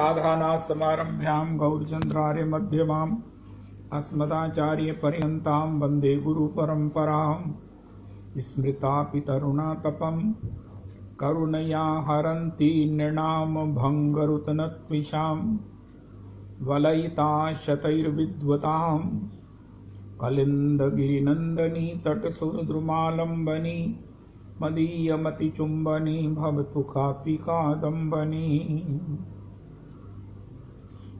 राधानाथसमारम्भ्यां गौरचन्द्रार्य मध्यमाम् अस्मदाचार्यपर्यन्तां वन्दे गुरुपरम्पराम्। स्मृतापितरुणातपं करुणया हरन्ति नृणां भङ्गरुतनत्विषां वलयिता शतैर्विद्वतां कलिन्दगिरिनन्दनी तटसुरद्रुमालम्बनी मदीयमतिचुम्बनी भवतु कापि कादम्बनी।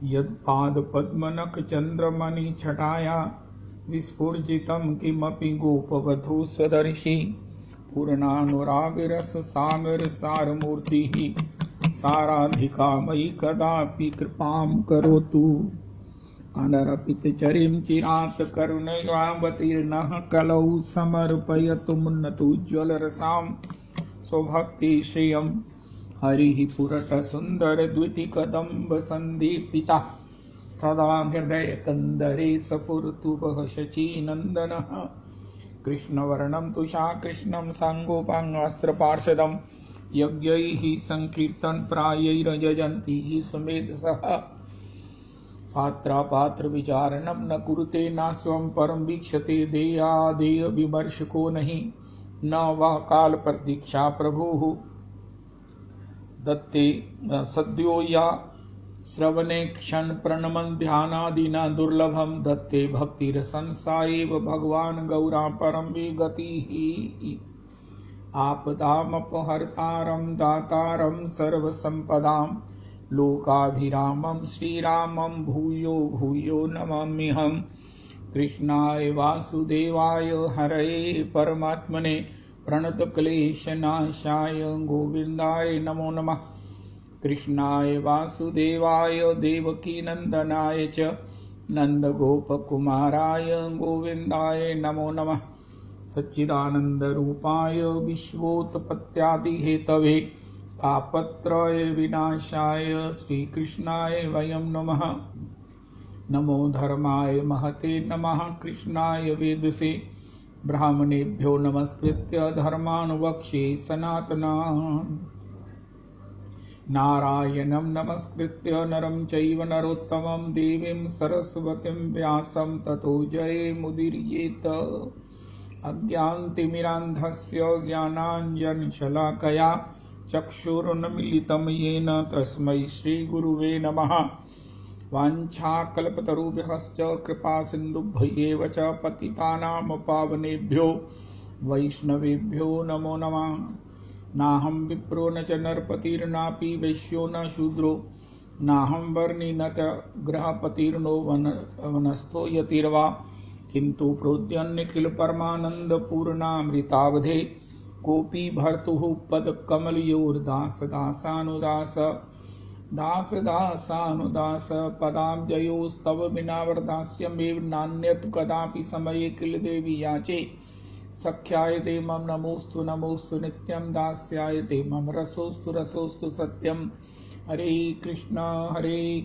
यत्पादपद्मनखचन्द्रमणिछटाया विस्फुर्जितं किमपि गोपवधू स्वदर्शी पूर्णानुरागरससागरसारमूर्तिः साराधिका मयि कदापि कृपां करोतु। अनरपितचरिं चिरात् करुणयावतीर्णः कलौ समर्पयतु मुन्नतोज्ज्वलरसां स्वभक्तिश्रियम्। हरिः पुरतः सुन्दरद्वितिकदम्बसन्दीपिता तदा हृदयकन्दरे स्फुरतु वः शचीनन्दनः। कृष्णवर्णं तुषाकृष्णं साङ्गोपाङ्गस्त्रपार्षदं यज्ञैः सङ्कीर्तनप्रायैर्यजन्ति सुमेधसः। पात्रापात्रविचारणं न कुरुते न स्वं परं वीक्षते देयादेयविमर्शको नहि न वा कालप्रतीक्षा प्रभुः दत्ते सद्यो या श्रवणे क्षण प्रणमन ध्यानादिना दुर्लभम दत्ते भक्तिरसंसारेव भगवान् गौरा परम गतिः। आपदामपहर्तारं दातारं सर्वसंपदां लोकाभिरामं श्रीरामं भूयो भूयो नमाम्यहम्। कृष्णाय वासुदेवाय हरये परमात्मने प्रणतक्लेशनाशाय गोविन्दाय नमो नमः। कृष्णाय वासुदेवाय देवकीनन्दनाय च नन्दगोपकुमाराय गोविन्दाय नमो नमः। सच्चिदानन्दरूपाय विश्वोत्पत्त्यादिहेतवे तापत्रय विनाशाय श्रीकृष्णाय वयं नमः। नमो धर्माय महते नमः कृष्णाय वेदसे ब्राह्मणेभ्यो नमस्कृत्य धर्मान् वक्ष्ये सनातनान्। नारायणं नमस्कृत्य नरं चैव नरोत्तमं देवीं सरस्वतीं व्यासं ततो जयमुदीरयेत। अज्ञानतिमिरान्धस्य ज्ञानाञ्जनशलाकया चक्षुरुन्मीलितं येन तस्मै श्रीगुरुवे नमः। वाञ्छाकल्पतरुभ्यश्च कृपासिन्धुभ्यैव च पतितानां पावनेभ्यो वैष्णवेभ्यो नमो नमः। नाहं विप्रो न च नरपतिर्नापि वैश्यो न शूद्रो नाहं वर्णी न च गृहपतिर्नो वनस्थो यतिर्वा किन्तु प्रोद्यन्निखिलपरमानन्दपूर्णामृतावधे कोऽपि भर्तुः पदकमलयोर्दासदासानुदास दासदासानुदास पदाब्जयोस्तव विना वरदास्यमेव नान्यत् कदापि समये किल देवी याचे। सख्याय ते मम नमोस्तु नमोस्तु नित्यं दास्याय ते मम रसोस्तु रसोस्तु सत्यं। हरे कृष्ण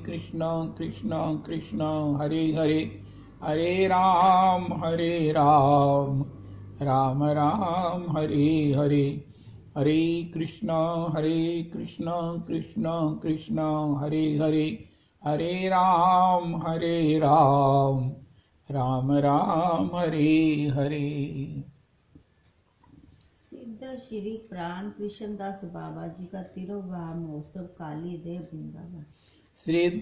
कृष्ण कृष्ण हरे हरे हरे राम राम राम हरे हरे। हरे कृष्ण कृष्ण कृष्ण हरे हरे हरे राम राम राम हरे हरे। सिद्ध श्री प्राण कृष्णदास बाबा जी का तिरुवाह महोत्सव काली देव वृंदावन।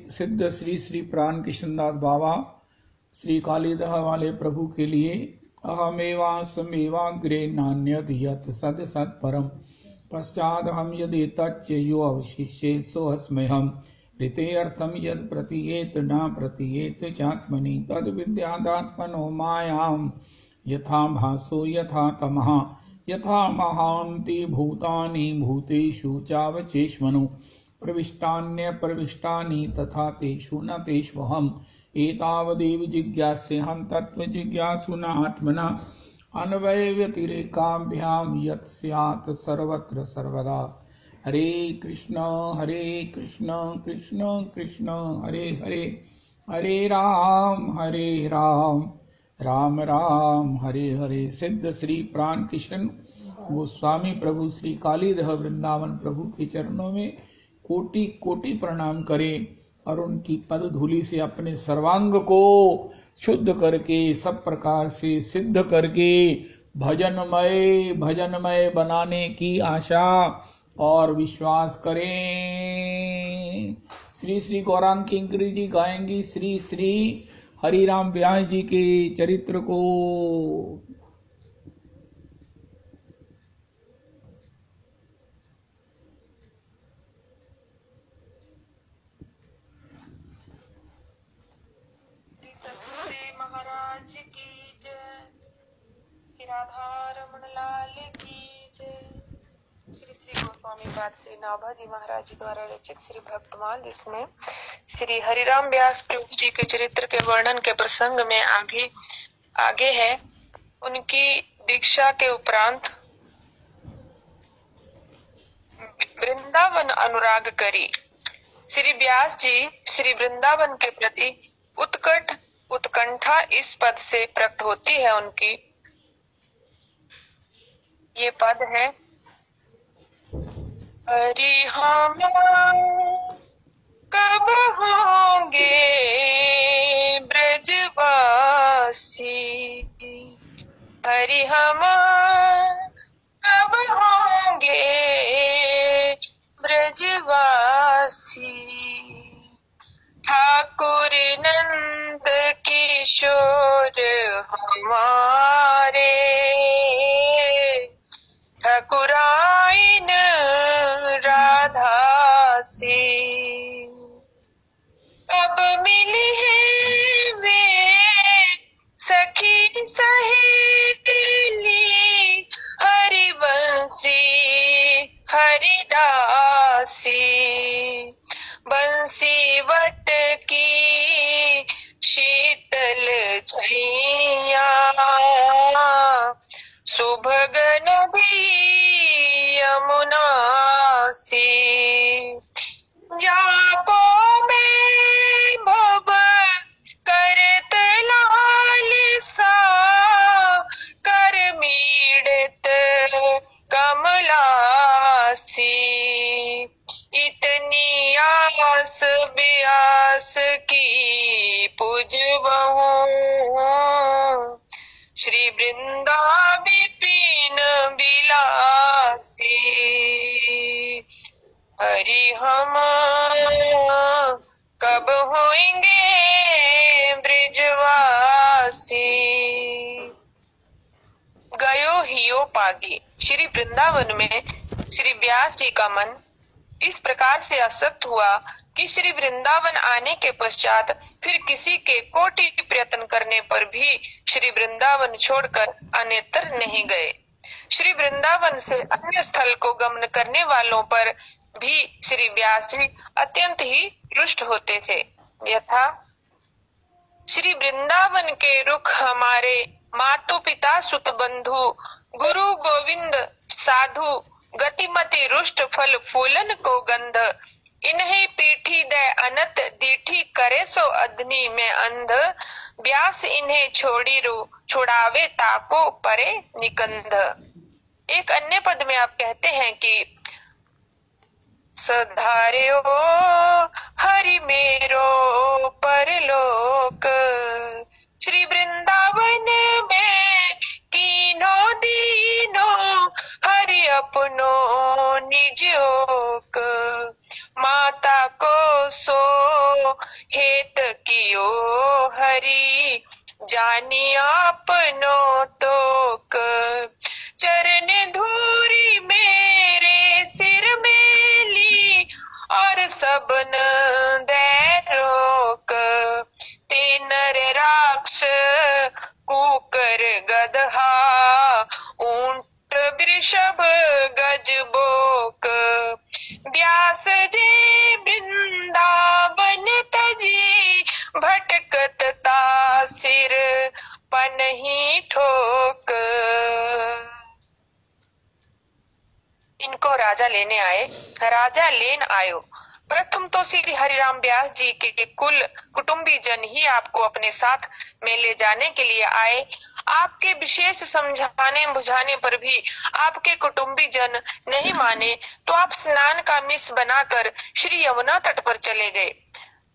सिद्ध श्री प्राण कृष्णदास बाबा श्री कालीदह वाले प्रभु के लिए अहमेवासमेवाग्रे नान्यद यत् सद सत्परम पश्चाद हम यदि तच्चयो अवशिष्ये सोऽस्म्यहम्। ऋते अर्थम यद प्रतीयेत न प्रतीयेत चात्मनि तद विद्यादात्मनो मायां यथा भासो यथा तमः यथा महान्ति भूतानि भूतेषु चावचेष्मनु प्रविष्टान्यप्रविष्टानि तथा तेषु न तेष्वहम्। एतावदेव जिज्ञास्यहं तत्त्वजिज्ञासुना आत्मना अन्वयव्यतिरेकाभ्यां यत् स्यात् सर्वत्र सर्वदा। हरे कृष्ण कृष्ण कृष्ण हरे हरे हरे राम राम राम हरे हरे। सिद्ध श्री प्राण कृष्ण गोस्वामी प्रभु श्री कालीदह वृंदावन प्रभु के चरणों में कोटि कोटि प्रणाम करें और उनकी पद धूलि से अपने सर्वांग को शुद्ध करके सब प्रकार से सिद्ध करके भजनमय बनाने की आशा और विश्वास करें। श्री श्री गौरांग किंकरी जी गाएंगी श्री श्री हरिराम व्यास जी के चरित्र को। महाराज की जय, राधा रमण लाल की जय। श्री श्री गोस्वामी पाद श्री नाभा जी महाराज जी द्वारा रचित श्री भक्तमाल, जिसमें श्री हरिराम व्यास प्रभु जी के चरित्र के वर्णन के प्रसंग में आगे है। उनकी दीक्षा के उपरांत वृंदावन अनुराग करी। श्री व्यास जी श्री वृंदावन के प्रति उत्कंठा इस पद से प्रकट होती है उनकी। ये पद है, हरि हम कब होंगे ब्रजवासी, हरि हम कब होंगे ब्रजवासी, ठाकुर नंद किशोर हमारे, ठाकुराइन राधा से, अब मिली है वे सखी सहेली, हरिवंशी हरिदासी, बंसी वट की शीतल छैया, सुभग नदी यमुना सी, जाको मैं भव करत लालसा, कर मीड़त कमलासी, इतनी आस ब्यास की पुजबहूँ, श्री वृंदा विपिन बिलासी, हरि हम कब होएंगे ब्रजवासी। गयो हियो पागी। श्री वृंदावन में श्री व्यास जी का मन इस प्रकार से असक्त हुआ कि श्री वृंदावन आने के पश्चात फिर किसी के कोटि प्रयत्न करने पर भी श्री वृंदावन छोड़कर अन्यत्र नहीं गए। श्री वृंदावन से अन्य स्थल को गमन करने वालों पर भी श्री व्यास जी अत्यंत ही रुष्ट होते थे। यथा श्री वृंदावन के रुख हमारे मातु पिता सुत बंधु गुरु गोविंद साधु गतिमति रुष्ट फल फूलन को गंध, इन्हीं पीठी दे अनत दीठी करे सो अधनी में अंध, व्यास इन्हें छोड़ी रो छुड़ावे ताको परे निकंध। एक अन्य पद में आप कहते हैं कि सधार्यो हरि मेरो परलोक, श्री वृंदावन में कीनो दीनो हरि अपनो निजोक, माता को सो हेत कियो हरि जानी आपनो तोक, चरण धूरी मेरे सिर में ली और सबन दे रोक, ते नर राक्ष कुकर गदहा ऊंट वृषभ गज बोक, व्यास जे वृंदावन तजी भटकत ता सिर पनही ठोक। इनको राजा लेने आए। राजा लेन आयो। प्रथम तो श्री हरिराम व्यास जी के कुल कुटुंबी जन ही आपको अपने साथ में ले जाने के लिए आए। आपके विशेष समझाने बुझाने पर भी आपके कुटुंबी जन नहीं माने तो आप स्नान का मिस बनाकर श्री यमुना तट पर चले गए।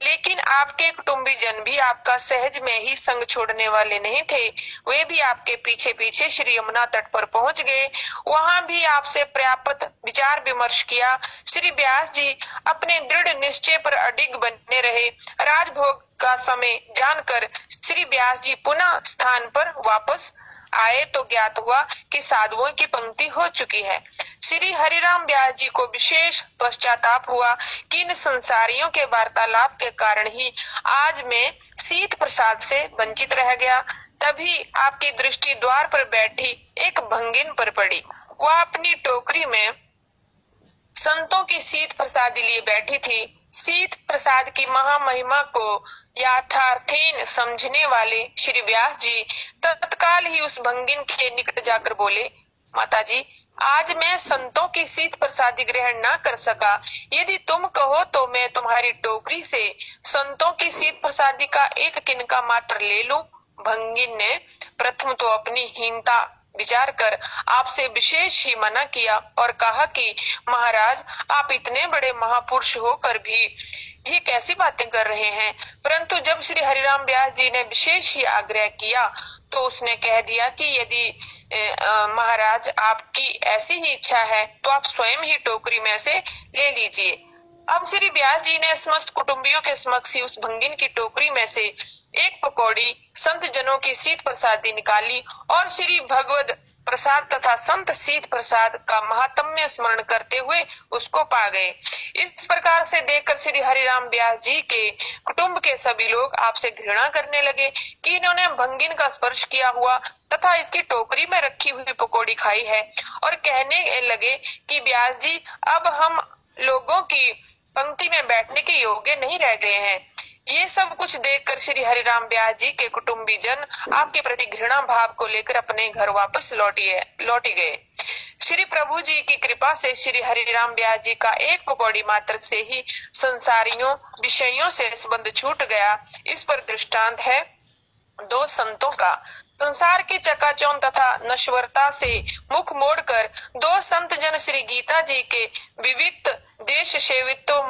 लेकिन आपके कुटुंबी जन भी आपका सहज में ही संग छोड़ने वाले नहीं थे। वे भी आपके पीछे पीछे श्री यमुना तट पर पहुंच गए। वहां भी आपसे पर्याप्त विचार विमर्श किया। श्री व्यास जी अपने दृढ़ निश्चय पर अडिग बने रहे। राजभोग का समय जानकर श्री व्यास जी पुनः स्थान पर वापस आए तो ज्ञात हुआ कि साधुओं की पंक्ति हो चुकी है। श्री हरिराम व्यास जी को विशेष पश्चाताप हुआ कि इन संसारियों के वार्तालाप के कारण ही आज मैं शीत प्रसाद से वंचित रह गया। तभी आपकी दृष्टि द्वार पर बैठी एक भंगिन पर पड़ी। वह अपनी टोकरी में संतों की शीत प्रसादी लिए बैठी थी। शीत प्रसाद की महामहिमा को यथार्थीन समझने वाले श्री व्यास जी तत्काल ही उस भंगिन के निकट जाकर बोले, माताजी, आज मैं संतों की शीत प्रसादी ग्रहण न कर सका। यदि तुम कहो तो मैं तुम्हारी टोकरी से संतों की शीत प्रसादी का एक किनका मात्र ले लूं। भंगिन ने प्रथम तो अपनी हीनता विचार कर आपसे विशेष ही मना किया और कहा कि महाराज, आप इतने बड़े महापुरुष होकर भी ये कैसी बातें कर रहे हैं। परंतु जब श्री हरिराम व्यास जी ने विशेष ही आग्रह किया तो उसने कह दिया कि यदि महाराज आपकी ऐसी ही इच्छा है तो आप स्वयं ही टोकरी में से ले लीजिए। अब श्री व्यास जी ने समस्त कुटुंबियों के समक्ष ही उस भंगिन की टोकरी में से एक पकौड़ी संत जनों की शीत प्रसादी निकाली और श्री भगवद प्रसाद तथा संत शीत प्रसाद का महात्म्य स्मरण करते हुए उसको पा गए। इस प्रकार से देखकर श्री हरिराम व्यास जी के कुटुंब के सभी लोग आपसे घृणा करने लगे कि इन्होंने भंगिन का स्पर्श किया हुआ तथा इसकी टोकरी में रखी हुई पकौड़ी खाई है, और कहने लगे कि व्यास जी, अब हम लोगों की पंक्ति में बैठने के योग्य नहीं रह गए हैं। ये सब कुछ देखकर श्री हरिराम व्यास जी के कुटुंबी जन आपके प्रति घृणा भाव को लेकर अपने घर वापस लौटी गए। श्री प्रभु जी की कृपा से श्री हरिराम व्यास जी का एक पकौड़ी मात्र से ही संसारियों विषयों से संबंध छूट गया। इस पर दृष्टांत है दो संतों का। संसार की चकाचौंध तथा नश्वरता से मुख मोड़कर दो संत जन श्री गीता जी के विविध देश सेवितो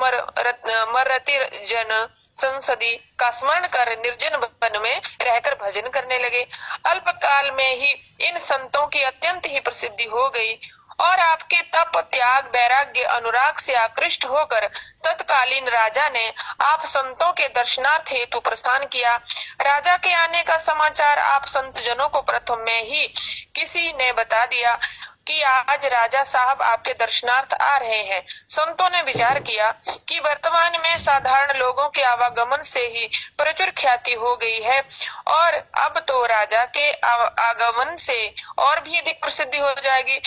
मरती जन संसदी का स्मरण कर निर्जन वन में रहकर भजन करने लगे। अल्पकाल में ही इन संतों की अत्यंत ही प्रसिद्धि हो गई और आपके तप, त्याग, वैराग्य, अनुराग से आकृष्ट होकर तत्कालीन राजा ने आप संतों के दर्शनार्थ हेतु प्रस्थान किया। राजा के आने का समाचार आप संत जनों को प्रथम में ही किसी ने बता दिया कि आज राजा साहब आपके दर्शनार्थ आ रहे हैं। संतों ने विचार किया कि वर्तमान में साधारण लोगों के आवागमन से ही प्रचुर ख्याति हो गई है और अब तो राजा के आगमन से और भी अधिक प्रसिद्धि हो जाएगी,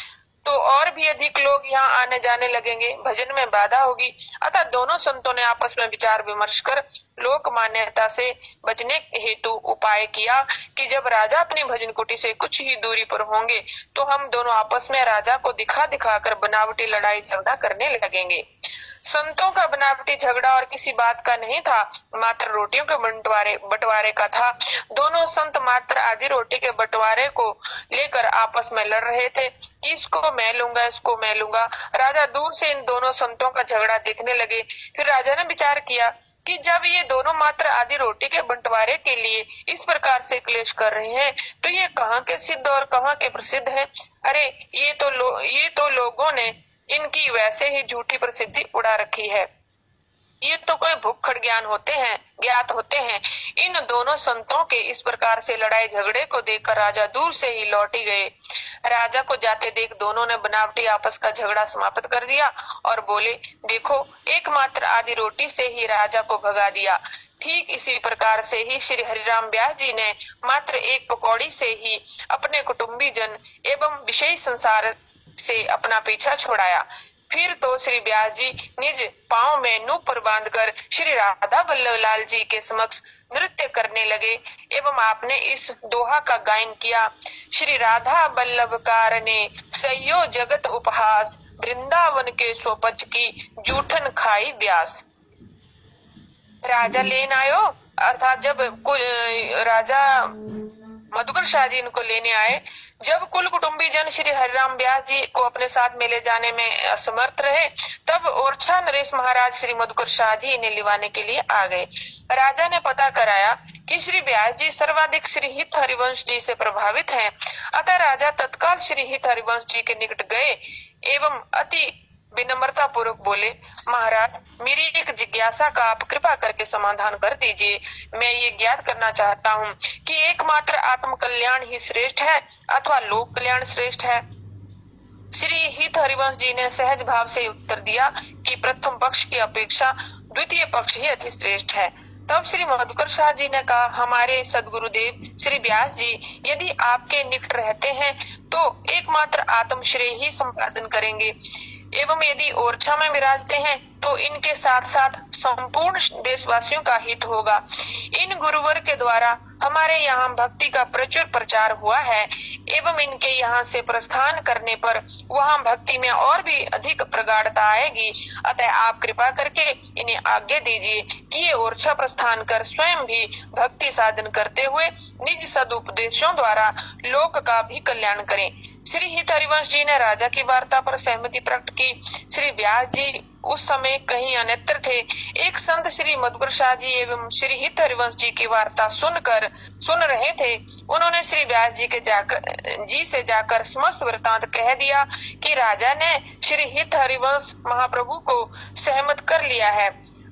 तो और भी अधिक लोग यहाँ आने जाने लगेंगे, भजन में बाधा होगी। अतः दोनों संतों ने आपस में विचार विमर्श कर लोक मान्यता से बचने हेतु उपाय किया कि जब राजा अपनी भजन कुटी से कुछ ही दूरी पर होंगे तो हम दोनों आपस में राजा को दिखा दिखाकर बनावटी लड़ाई झगड़ा करने लगेंगे। संतों का बनावटी झगड़ा और किसी बात का नहीं था, मात्र रोटियों के बंटवारे का था। दोनों संत मात्र आधी रोटी के बंटवारे को लेकर आपस में लड़ रहे थे कि इसको मैं लूंगा, इसको मैं लूंगा। राजा दूर से इन दोनों संतों का झगड़ा देखने लगे। फिर राजा ने विचार किया कि जब ये दोनों मात्र आधी रोटी के बंटवारे के लिए इस प्रकार से क्लेश कर रहे हैं तो ये कहाँ के सिद्ध और कहाँ के प्रसिद्ध हैं। अरे ये तो लोगों ने इनकी वैसे ही झूठी प्रसिद्धि उड़ा रखी है। ये तो कोई भुक्खड़ ज्ञात होते हैं। इन दोनों संतों के इस प्रकार से लड़ाई झगड़े को देखकर राजा दूर से ही लौटी गए। राजा को जाते देख दोनों ने बनावटी आपस का झगड़ा समाप्त कर दिया और बोले, देखो एकमात्र आधी रोटी से ही राजा को भगा दिया। ठीक इसी प्रकार से ही श्री हरिराम व्यास जी ने मात्र एक पकौड़ी से ही अपने कुटुंबी जन एवं विषय संसार से अपना पीछा छोड़ाया। फिर तो श्री व्यास जी निज पांव में नूपुर बांधकर श्री राधा वल्लभ लाल जी के समक्ष नृत्य करने लगे एवं आपने इस दोहा का गायन किया, श्री राधा वल्लभ कारणे सयो जगत उपहास, वृंदावन के स्वपच की जूठन खाई व्यास। राजा लेन आयो, अर्थात जब राजा मधुकर शाह जी इनको लेने आए। जब कुल कुटुंबी जन श्री हरिराम व्यास जी को अपने साथ में ले जाने में असमर्थ रहे, तब ओरछा नरेश महाराज श्री मधुकर शाह जी इन्हें लिवाने के लिए आ गए। राजा ने पता कराया कि श्री व्यास जी सर्वाधिक श्री हित हरिवंश जी से प्रभावित हैं। अतः राजा तत्काल श्री हित हरिवंश जी के निकट गए एवं अति विनम्रता पूर्वक बोले, महाराज, मेरी एक जिज्ञासा का आप कृपा करके समाधान कर दीजिए। मैं ये ज्ञात करना चाहता हूँ कि एकमात्र आत्म कल्याण ही श्रेष्ठ है अथवा लोक कल्याण श्रेष्ठ है। श्री हित हरिवंश जी ने सहज भाव से उत्तर दिया कि प्रथम पक्ष की अपेक्षा द्वितीय पक्ष ही अति श्रेष्ठ है। तब श्री मधुकर शाह जी ने कहा, हमारे सदगुरुदेव श्री व्यास जी यदि आपके निकट रहते हैं तो एकमात्र आत्म श्रेय ही संपादन करेंगे एवं यदि ओरछा में विराजते हैं तो इनके साथ साथ संपूर्ण देशवासियों का हित होगा। इन गुरुवर के द्वारा हमारे यहाँ भक्ति का प्रचुर प्रचार हुआ है एवं इनके यहाँ से प्रस्थान करने पर वहाँ भक्ति में और भी अधिक प्रगाढ़ता आएगी। अतः आप कृपा करके इन्हें आज्ञा दीजिए कि ये ओरछा प्रस्थान कर स्वयं भी भक्ति साधन करते हुए निज सदुपदेशों द्वारा लोक का भी कल्याण करें। श्री हित हरिवंश जी ने राजा की वार्ता पर सहमति प्रकट की। श्री व्यास जी उस समय कहीं अन्यत्र थे। एक संत श्री मधुकर शाह जी एवं श्री हित हरिवंश जी की वार्ता सुन रहे थे। उन्होंने श्री व्यास जी से जाकर समस्त वृतांत कह दिया कि राजा ने श्री हित हरिवंश महाप्रभु को सहमत कर लिया है।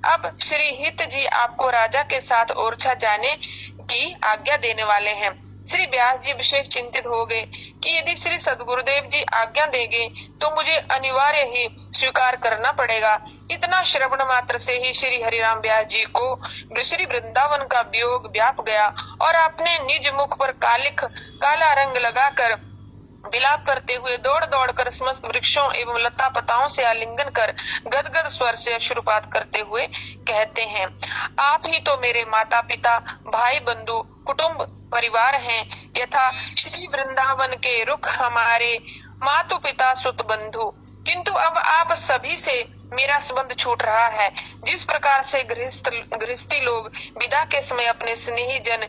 अब श्री हित जी आपको राजा के साथ ओरछा जाने की आज्ञा देने वाले हैं। श्री व्यास जी विशेष चिंतित हो गए कि यदि श्री सदगुरुदेव जी आज्ञा देंगे तो मुझे अनिवार्य ही स्वीकार करना पड़ेगा। इतना श्रवण मात्र से ही श्री हरिराम व्यास जी को श्री वृंदावन का वियोग व्याप गया और आपने निज मुख पर काला रंग लगाकर विलाप करते हुए दौड़ दौड़ कर समस्त वृक्षों एवं लता पताओं से आलिंगन कर गदगद स्वर से अश्रुपात करते हुए कहते हैं, आप ही तो मेरे माता पिता भाई बंधु कुटुंब परिवार हैं। यथा श्री वृंदावन के रुख हमारे मातु पिता सुत बंधु, किंतु अब आप सभी से मेरा संबंध छूट रहा है। जिस प्रकार से गृहस्थी लोग विदा के समय अपने स्नेही जन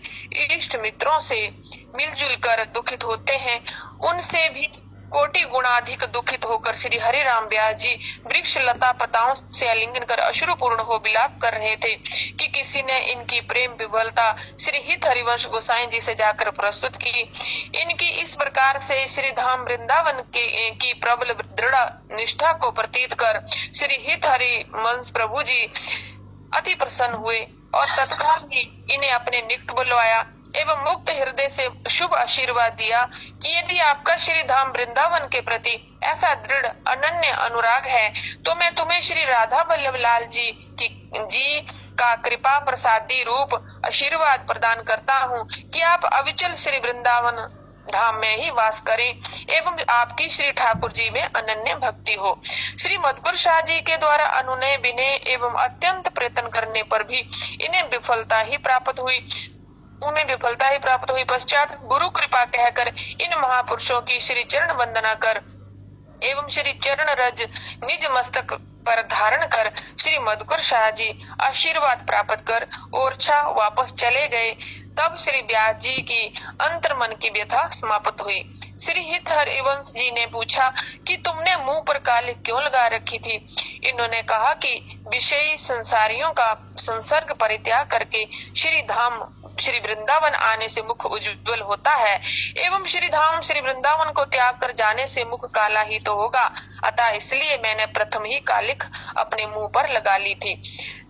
इष्ट मित्रों से मिलजुल कर दुखित होते हैं, उनसे भी कोटि गुणाधिक दुखित होकर श्री हरिराम व्यास जी वृक्ष लता पताओं से आलिंगन कर अश्रुपूर्ण हो विलाप कर रहे थे कि किसी ने इनकी प्रेम विभलता श्री हित हरिवंश गोसाई जी से जाकर प्रस्तुत की। इनकी इस प्रकार से श्री धाम वृंदावन की प्रबल दृढ़ निष्ठा को प्रतीत कर श्री हित हरिवंश प्रभु जी अति प्रसन्न हुए और तत्काल ही इन्हें अपने निकट बुलवाया एवं मुक्त हृदय से शुभ आशीर्वाद दिया कि यदि आपका श्री धाम वृंदावन के प्रति ऐसा दृढ़ अनन्य अनुराग है तो मैं तुम्हें श्री राधा वल्लभ लाल जी का कृपा प्रसादी रूप आशीर्वाद प्रदान करता हूँ कि आप अविचल श्री वृंदावन धाम में ही वास करें एवं आपकी श्री ठाकुर जी में अनन्य भक्ति हो। श्री मधुकर शाह जी के द्वारा अनुनय विनय एवं अत्यंत प्रयत्न करने पर भी उन्हें विफलता ही प्राप्त हुई। पश्चात गुरु कृपा कहकर इन महापुरुषों की श्री चरण वंदना कर एवं श्री चरण रज निज मस्तक पर धारण कर श्री मधुकर शाह जी आशीर्वाद प्राप्त कर ओरछा वापस चले गए। तब श्री व्यास जी की अंतर मन की व्यथा समाप्त हुई। श्री हित हरिवंश जी ने पूछा कि तुमने मुंह पर काली क्यों लगा रखी थी? इन्होंने कहा कि विषयी संसारियों का संसर्ग परित्याग करके श्री वृंदावन आने से मुख उज्ज्वल होता है एवं श्री धाम श्री वृंदावन को त्याग कर जाने से मुख काला ही तो होगा। अतः इसलिए मैंने प्रथम ही कालिख अपने मुंह पर लगा ली थी।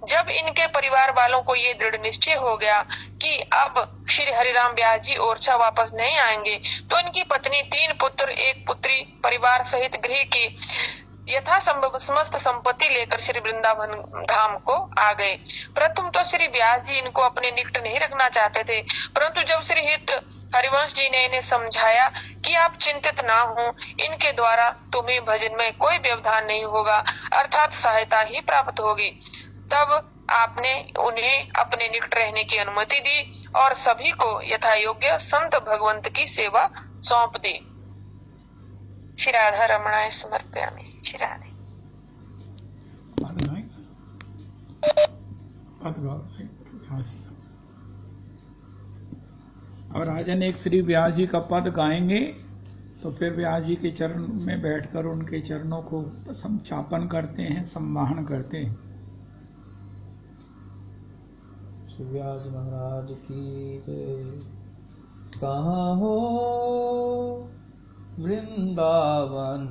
जब इनके परिवार वालों को ये दृढ़ निश्चय हो गया कि अब श्री हरिराम व्यास जी ओरछा वापस नहीं आएंगे तो इनकी पत्नी 3 पुत्र 1 पुत्री परिवार सहित गृह की यथा संभव समस्त संपत्ति लेकर श्री वृंदावन धाम को आ गए। प्रथम तो श्री व्यास जी इनको अपने निकट नहीं रखना चाहते थे, परंतु जब श्री हित हरिवंश जी ने इन्हें समझाया कि आप चिंतित ना हो, इनके द्वारा तुम्हें भजन में कोई व्यवधान नहीं होगा अर्थात सहायता ही प्राप्त होगी, तब आपने उन्हें अपने निकट रहने की अनुमति दी और सभी को यथा योग्य संत भगवंत की सेवा सौंप दी। श्री राधा रमणाय समर्पयामि। श्री राधे। और राजन एक श्री व्यास जी का पद गाएंगे, तो फिर व्यास जी के चरण में बैठकर उनके चरणों को संचापन करते हैं, सम्मान करते हैं। श्री व्यास महाराज की जय। कहाँ हो वृंदावन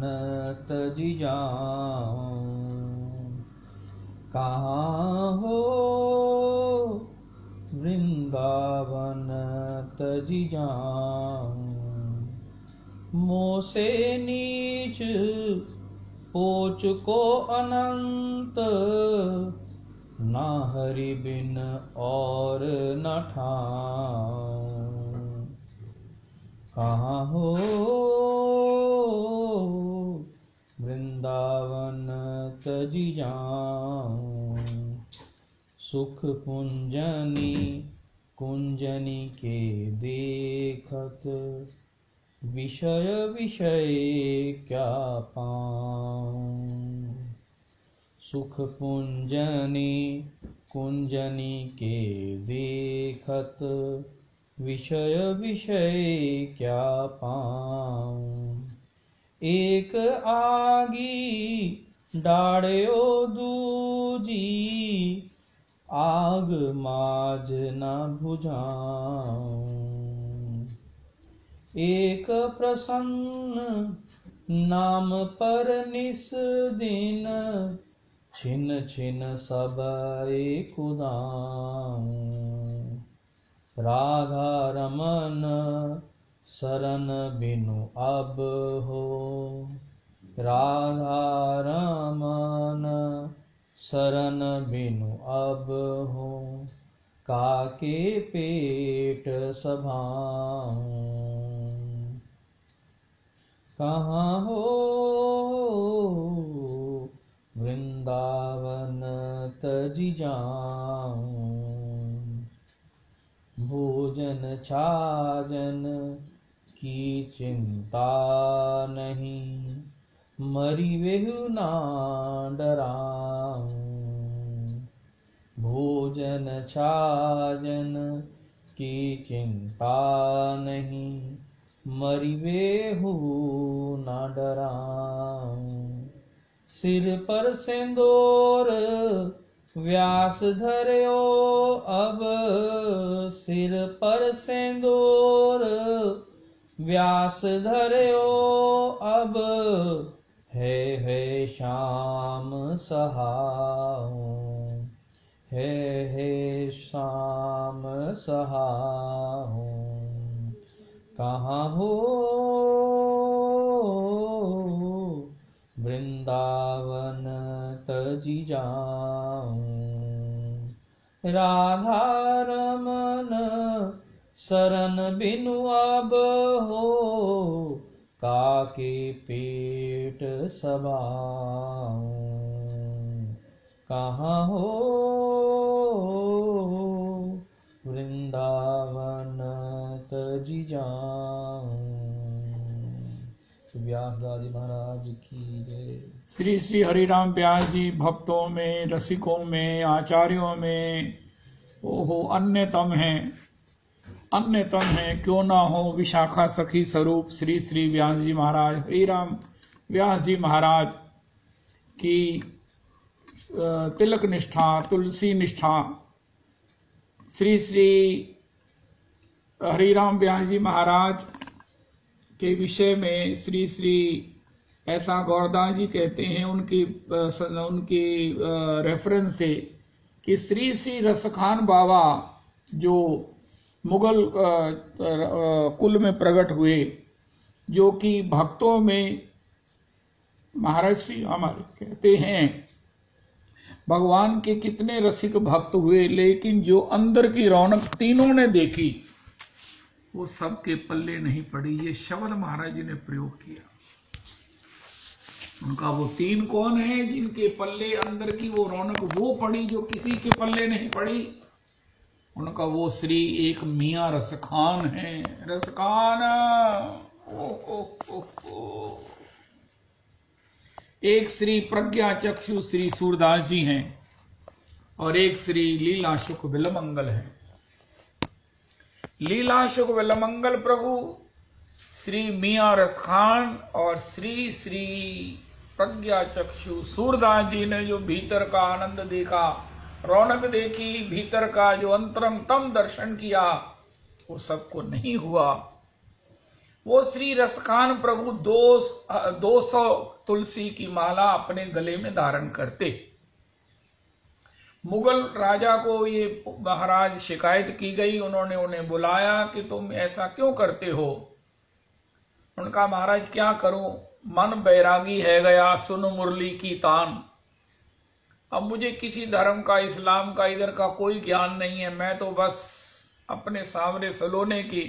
तजी जाऊं, कहाँ हो वृंदावन तजी जाऊं, मोह से नीच पोच को अनंत, ना हरि बिन और न ठाऊं, कहाँ हो वृंदावन तजी जाऊं, सुख कुंजनी कुंजनी के देखत, विषय विषय क्या पाऊं, सुख कुंजनी कुंजनी के देखत, विषय विषय क्या पाऊं, एक आगी डाढ़ो दूजी, आग माज न बुझाऊं, एक प्रसन्न नाम पर निस दिन, छिन छिन सब एक उदाऊं, राधा रमन शरण बिनु अब हो, राधा रमन शरण बिनु अब हो, काके पेट सभाऊं, कहाँ हो वृंदावन तजी जाऊं, भोजन छाजन की चिंता नहीं, मरी वेहु ना डराऊं, भोजन छाजन की चिंता नहीं, मरी वेहु ना डराऊं, सिर पर सिंदूर व्यास धर्यो अब, सिर पर सिंदूर व्यास धर्यो अब, है श्याम सहाऊं, है श्याम सहाऊं, कहाँ हो वृंदावन तजी जाऊं, राधा रमन शरण बिनु अब हो, काके पेट सभाऊं, कहाँ हो वृंदावन तजी जाऊं। व्यास दादी महाराज की जय। श्री श्री हरिराम व्यास जी भक्तों में, रसिकों में, आचार्यों में ओहो अन्यतम है, क्यों ना हो विशाखा सखी स्वरूप श्री श्री व्यास जी महाराज, हरिराम व्यास जी महाराज की तिलक निष्ठा, तुलसी निष्ठा, श्री श्री हरिराम व्यास जी महाराज के विषय में श्री श्री ऐसा गौरदास जी कहते हैं उनकी रेफरेंस से कि श्री श्री रसखान बाबा जो मुगल कुल में प्रकट हुए, जो कि भक्तों में महाराज श्री हमारे कहते हैं भगवान के कितने रसिक भक्त हुए, लेकिन जो अंदर की रौनक तीनों ने देखी वो सबके पल्ले नहीं पड़ी। ये शब्द महाराज जी ने प्रयोग किया। उनका वो तीन कौन है जिनके पल्ले अंदर की वो रौनक वो पड़ी जो किसी के पल्ले नहीं पड़ी? उनका वो श्री एक मियां रसखान है। रसखान एक श्री प्रज्ञा चक्षु श्री सूरदास जी हैं और एक श्री लीला सुख बिलमंगल है। लीला शुक विलमंगल प्रभु श्री मियाँ रसखान और श्री श्री प्रज्ञा चक्षु सूरदास जी ने जो भीतर का आनंद देखा, रौनक देखी, भीतर का जो अंतरंगतम दर्शन किया, वो सबको नहीं हुआ। वो श्री रसखान प्रभु 200 तुलसी की माला अपने गले में धारण करते। मुगल राजा को ये महाराज शिकायत की गई, उन्होंने उन्हें बुलाया कि तुम ऐसा क्यों करते हो। उनका महाराज क्या करूं, मन बैरागी है गया, सुन मुरली की तान। अब मुझे किसी धर्म का, इस्लाम का, इधर का कोई ज्ञान नहीं है, मैं तो बस अपने सामने सलोने की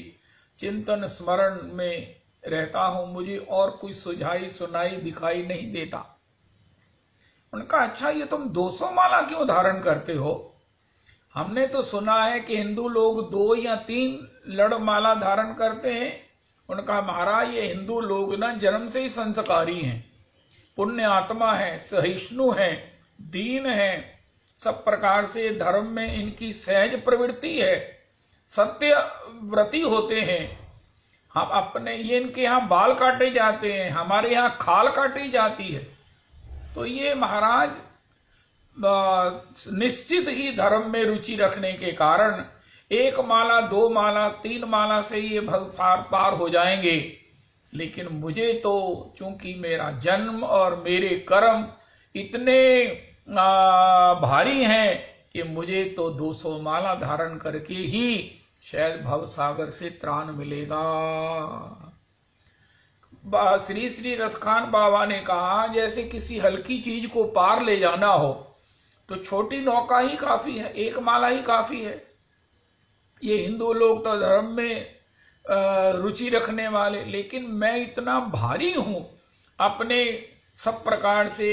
चिंतन स्मरण में रहता हूं, मुझे और कोई सुझाई सुनाई दिखाई नहीं देता। उनका अच्छा, ये तुम 200 माला क्यों धारण करते हो? हमने तो सुना है कि हिंदू लोग 2 या 3 लड़ माला धारण करते हैं। उनका महाराज, ये हिंदू लोग ना जन्म से ही संस्कारी हैं, पुण्य आत्मा है, सहिष्णु है, दीन है, सब प्रकार से धर्म में इनकी सहज प्रवृत्ति है, सत्य व्रती होते हैं। हम अपने, ये इनके यहाँ बाल काटे जाते हैं, हमारे यहाँ खाल काटी जाती है। तो ये महाराज निश्चित ही धर्म में रुचि रखने के कारण 1 माला, 2 माला, 3 माला से ये पार हो जाएंगे। लेकिन मुझे तो चूंकि मेरा जन्म और मेरे कर्म इतने भारी हैं कि मुझे तो 200 माला धारण करके ही शायद भव सागर से त्राण मिलेगा। श्री श्री रसखान बाबा ने कहा, जैसे किसी हल्की चीज को पार ले जाना हो तो छोटी नौका ही काफी है, 1 माला ही काफी है। ये हिंदू लोग तो धर्म में रुचि रखने वाले, लेकिन मैं इतना भारी हूं अपने सब प्रकार से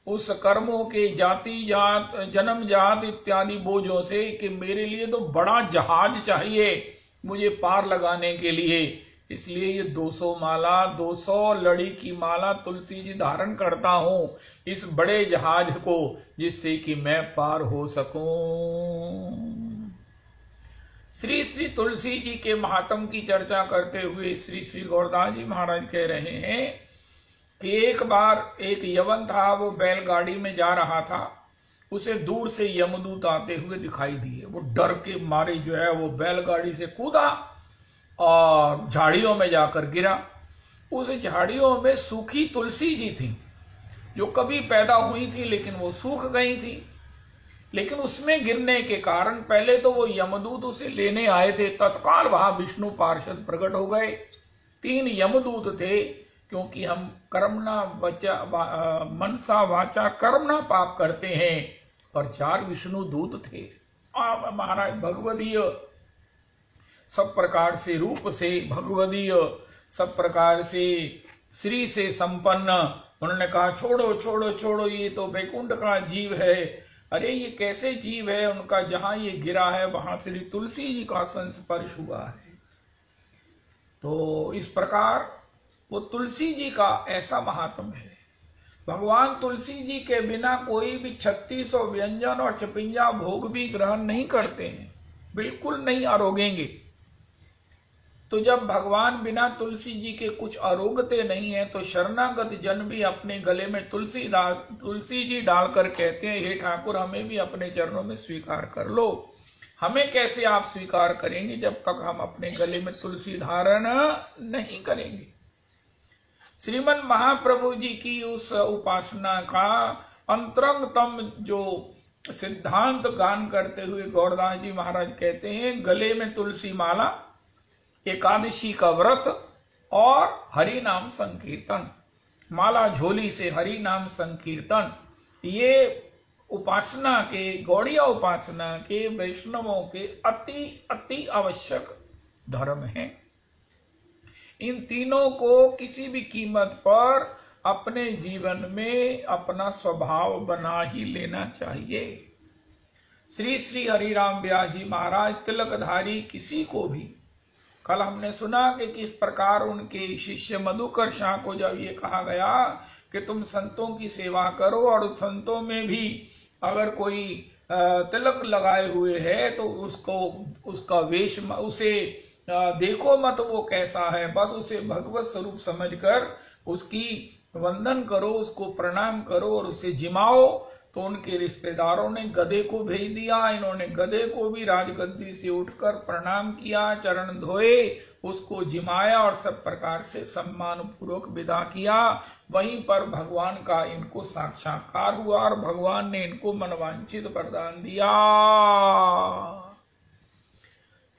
उस कर्मों के, जाति जात, जन्म जात इत्यादि बोझों से, कि मेरे लिए तो बड़ा जहाज चाहिए मुझे पार लगाने के लिए। इसलिए ये 200 माला, 200 लड़ी की माला तुलसी जी धारण करता हूं इस बड़े जहाज को, जिससे कि मैं पार हो सकूं। श्री श्री तुलसी जी के महात्म की चर्चा करते हुए श्री श्री गौरदास जी महाराज कह रहे हैं कि एक बार एक यवन था, वो बैलगाड़ी में जा रहा था, उसे दूर से यमदूत आते हुए दिखाई दिए। वो डर के मारे जो है वो बैलगाड़ी से कूदा और झाड़ियों में जाकर गिरा। उस झाड़ियों में सूखी तुलसी जी थी, जो कभी पैदा हुई थी लेकिन वो सूख गई थी। लेकिन उसमें गिरने के कारण पहले तो वो यमदूत उसे लेने आए थे, तत्काल वहां विष्णु पार्षद प्रकट हो गए। 3 यमदूत थे, क्योंकि हम कर्मणा मनसा वाचा कर्मणा पाप करते हैं, और 4 विष्णु दूत थे। महाराज भगवदीय सब प्रकार से रूप से, भगवदीय सब प्रकार से श्री से संपन्न। उन्होंने कहा छोड़ो छोड़ो छोड़ो, ये तो वैकुंठ का जीव है। अरे ये कैसे जीव है, उनका जहां ये गिरा है वहां श्री तुलसी जी का संस्पर्श हुआ है। तो इस प्रकार वो तुलसी जी का ऐसा महात्म है। भगवान तुलसी जी के बिना कोई भी 3600 व्यंजन और 56 भोग भी ग्रहण नहीं करते हैं, बिल्कुल नहीं आरोगेंगे। तो जब भगवान बिना तुलसी जी के कुछ आरोगते नहीं है, तो शरणागत जन भी अपने गले में तुलसी जी डालकर कहते हैं, हे ठाकुर हमें भी अपने चरणों में स्वीकार कर लो। हमें कैसे आप स्वीकार करेंगे जब तक हम अपने गले में तुलसी धारण नहीं करेंगे। श्रीमन महाप्रभु जी की उस उपासना का अंतरंगतम जो सिद्धांत गान करते हुए गौरदास जी महाराज कहते हैं, गले में तुलसी माला, एकादशी का व्रत और हरि नाम संकीर्तन, माला झोली से हरि नाम संकीर्तन, ये उपासना के, गौड़िया उपासना के, वैष्णवों के अति अति आवश्यक धर्म हैं। इन तीनों को किसी भी कीमत पर अपने जीवन में अपना स्वभाव बना ही लेना चाहिए। श्री श्री हरिराम व्यास जी महाराज तिलकधारी किसी को भी, कल हमने सुना कि किस प्रकार उनके शिष्य मधुकर शाह को जब ये कहा गया कि तुम संतों की सेवा करो, और संतों में भी अगर कोई तिलक लगाए हुए है तो उसको उसका वेश उसे देखो मत वो कैसा है, बस उसे भगवत स्वरूप समझकर उसकी वंदन करो, उसको प्रणाम करो और उसे जिमाओ। तो उनके रिश्तेदारों ने गधे को भेज दिया, इन्होंने गधे को भी राजगद्दी से उठकर प्रणाम किया, चरण धोए, उसको जिमाया और सब प्रकार से सम्मान पूर्वक विदा किया। वहीं पर भगवान का इनको साक्षात्कार हुआ और भगवान ने इनको मनवांछित वरदान दिया।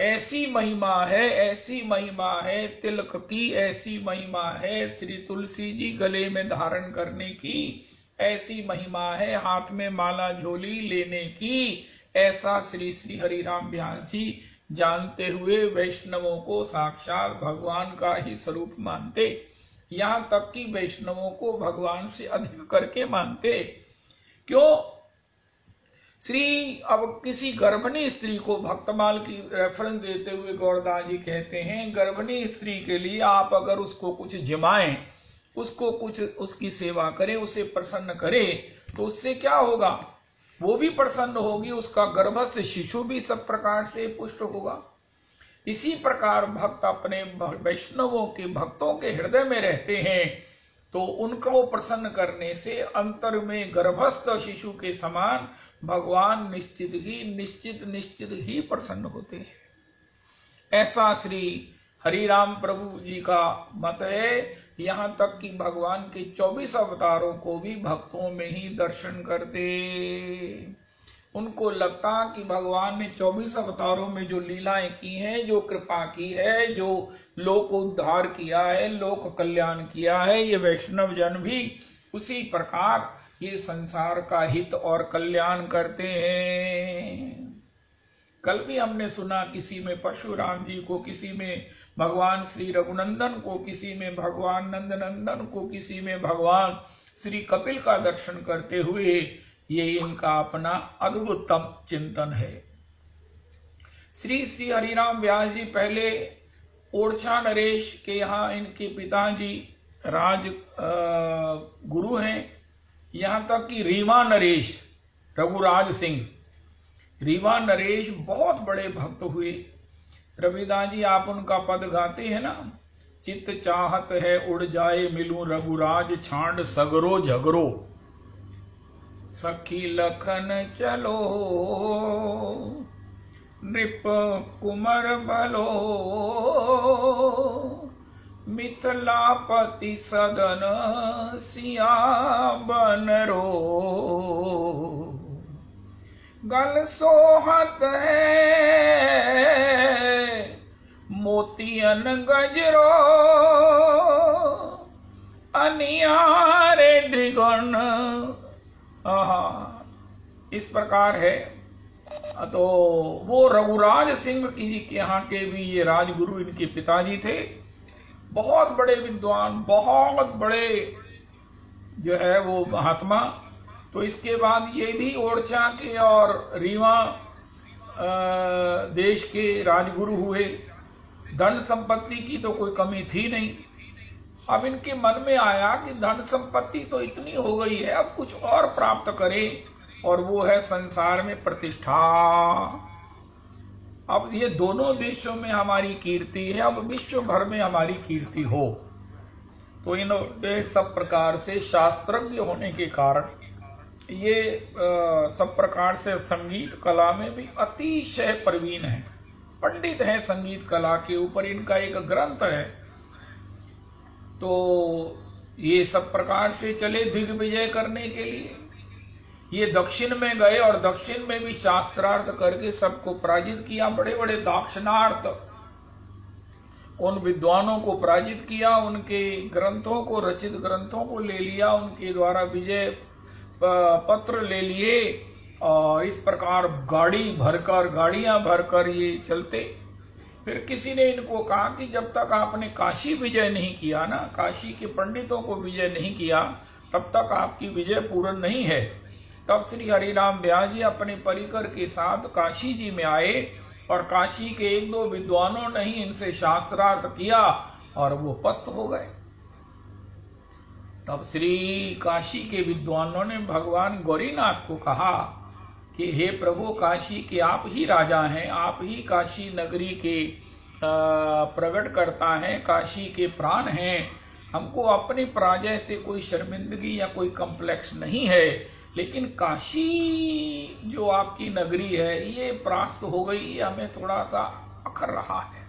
ऐसी महिमा है, ऐसी महिमा है तिलक की, ऐसी महिमा है श्री तुलसी जी गले में धारण करने की, ऐसी महिमा है हाथ में माला झोली लेने की। ऐसा श्री श्री हरिराम व्यास जी जानते हुए वैष्णवों को साक्षात भगवान का ही स्वरूप मानते, यहाँ तक कि वैष्णवों को भगवान से अधिक करके मानते। क्यों? अब किसी गर्भिणी स्त्री को भक्तमाल की रेफरेंस देते हुए गौरदास जी कहते हैं, गर्भिणी स्त्री के लिए आप अगर उसको कुछ जिमाएं, उसको कुछ उसकी सेवा करें, उसे प्रसन्न करें, तो उससे क्या होगा? वो भी प्रसन्न होगी, उसका गर्भस्थ शिशु भी सब प्रकार से पुष्ट होगा। इसी प्रकार भक्त अपने वैष्णवों के भक्तों के हृदय में रहते हैं, तो उनको प्रसन्न करने से अंतर में गर्भस्थ शिशु के समान भगवान निश्चित ही प्रसन्न होते हैं। ऐसा श्री हरिराम प्रभु जी का मत है। यहाँ तक कि भगवान के 24 अवतारों को भी भक्तों में ही दर्शन करते। उनको लगता कि भगवान ने 24 अवतारों में जो लीलाएं की हैं, जो कृपा की है, जो लोक उद्धार किया है, लोक कल्याण किया है, ये वैष्णव जन भी उसी प्रकार ये संसार का हित और कल्याण करते हैं। कल भी हमने सुना, किसी में परशुराम जी को, किसी में भगवान श्री रघुनंदन को, किसी में भगवान नंदनंदन को, किसी में भगवान श्री कपिल का दर्शन करते हुए, ये इनका अपना अद्भुतम चिंतन है। श्री श्री हरिराम व्यास जी पहले ओरछा नरेश के यहाँ इनके पिताजी राज गुरु हैं। यहाँ तक कि रीवा नरेश रघुराज सिंह, रीवा नरेश बहुत बड़े भक्त हुए। रविदास जी आप उनका पद गाते हैं ना, चित्त चाहत है उड़ जाए मिलूं रघुराज छांड सगरो झगरो, सखी लखन चलो नृप कुमर बलो, मिथिलापति सदन सिया बनरो, गल सोहत है मोतियन गजरो, अनियारे द्रिगुण। इस प्रकार है। तो वो रघुराज सिंह की जी के यहाँ के भी ये राजगुरु इनके पिताजी थे, बहुत बड़े विद्वान, बहुत बड़े जो है वो महात्मा। तो इसके बाद ये भी ओरछा के और रीवा देश के राजगुरु हुए। धन संपत्ति की तो कोई कमी थी नहीं। अब इनके मन में आया कि धन संपत्ति तो इतनी हो गई है, अब कुछ और प्राप्त करें, और वो है संसार में प्रतिष्ठा। अब ये दोनों देशों में हमारी कीर्ति है, अब विश्व भर में हमारी कीर्ति हो। तो इन्होंने सब प्रकार से शास्त्रज्ञ होने के कारण ये सब प्रकार से संगीत कला में भी अतिशय प्रवीण है, पंडित है संगीत कला के ऊपर। इनका एक ग्रंथ है। तो ये सब प्रकार से चले दिग्विजय करने के लिए। ये दक्षिण में गए और दक्षिण में भी शास्त्रार्थ करके सबको पराजित किया। बड़े बड़े दाक्षिणार्थ उन विद्वानों को पराजित किया, उनके ग्रंथों को, रचित ग्रंथों को ले लिया, उनके द्वारा विजय पत्र ले लिए, और इस प्रकार गाड़ियां भरकर ये चलते। फिर किसी ने इनको कहा कि जब तक आपने काशी विजय नहीं किया ना, काशी के पंडितों को विजय नहीं किया, तब तक आपकी विजय पूर्ण नहीं है। तब श्री हरिराम व्यास जी अपने परिकर के साथ काशी जी में आए, और काशी के एक दो विद्वानों ने ही इनसे शास्त्रार्थ किया और वो पस्त हो गए। तब श्री काशी के विद्वानों ने भगवान गौरीनाथ को कहा कि हे प्रभु, काशी के आप ही राजा हैं, आप ही काशी नगरी के प्रकट करता है, काशी के प्राण हैं। हमको अपनी पराजय से कोई शर्मिंदगी या कोई कम्प्लेक्स नहीं है, लेकिन काशी जो आपकी नगरी है ये परास्त हो गई, ये हमें थोड़ा सा अखर रहा है।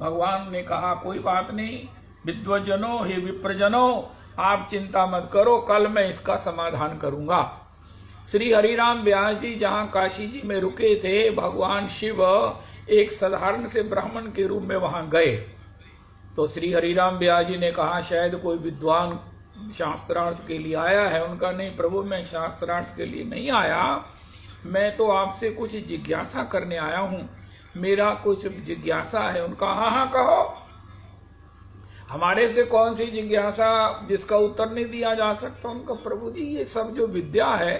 भगवान ने कहा कोई बात नहीं, विद्वजनों, हे विप्रजनों, आप चिंता मत करो, कल मैं इसका समाधान करूंगा। श्री हरिराम व्यास जी जहां काशी जी में रुके थे, भगवान शिव एक साधारण से ब्राह्मण के रूप में वहां गए। तो श्री हरिराम व्यास जी ने कहा शायद कोई विद्वान शास्त्रार्थ के लिए आया है। उनका नहीं प्रभु, मैं शास्त्रार्थ के लिए नहीं आया, मैं तो आपसे कुछ जिज्ञासा करने आया हूं, मेरा कुछ जिज्ञासा है। उनका हाँ हाँ कहो, हमारे से कौन सी जिज्ञासा जिसका उत्तर नहीं दिया जा सकता। उनका प्रभु जी ये सब जो विद्या है,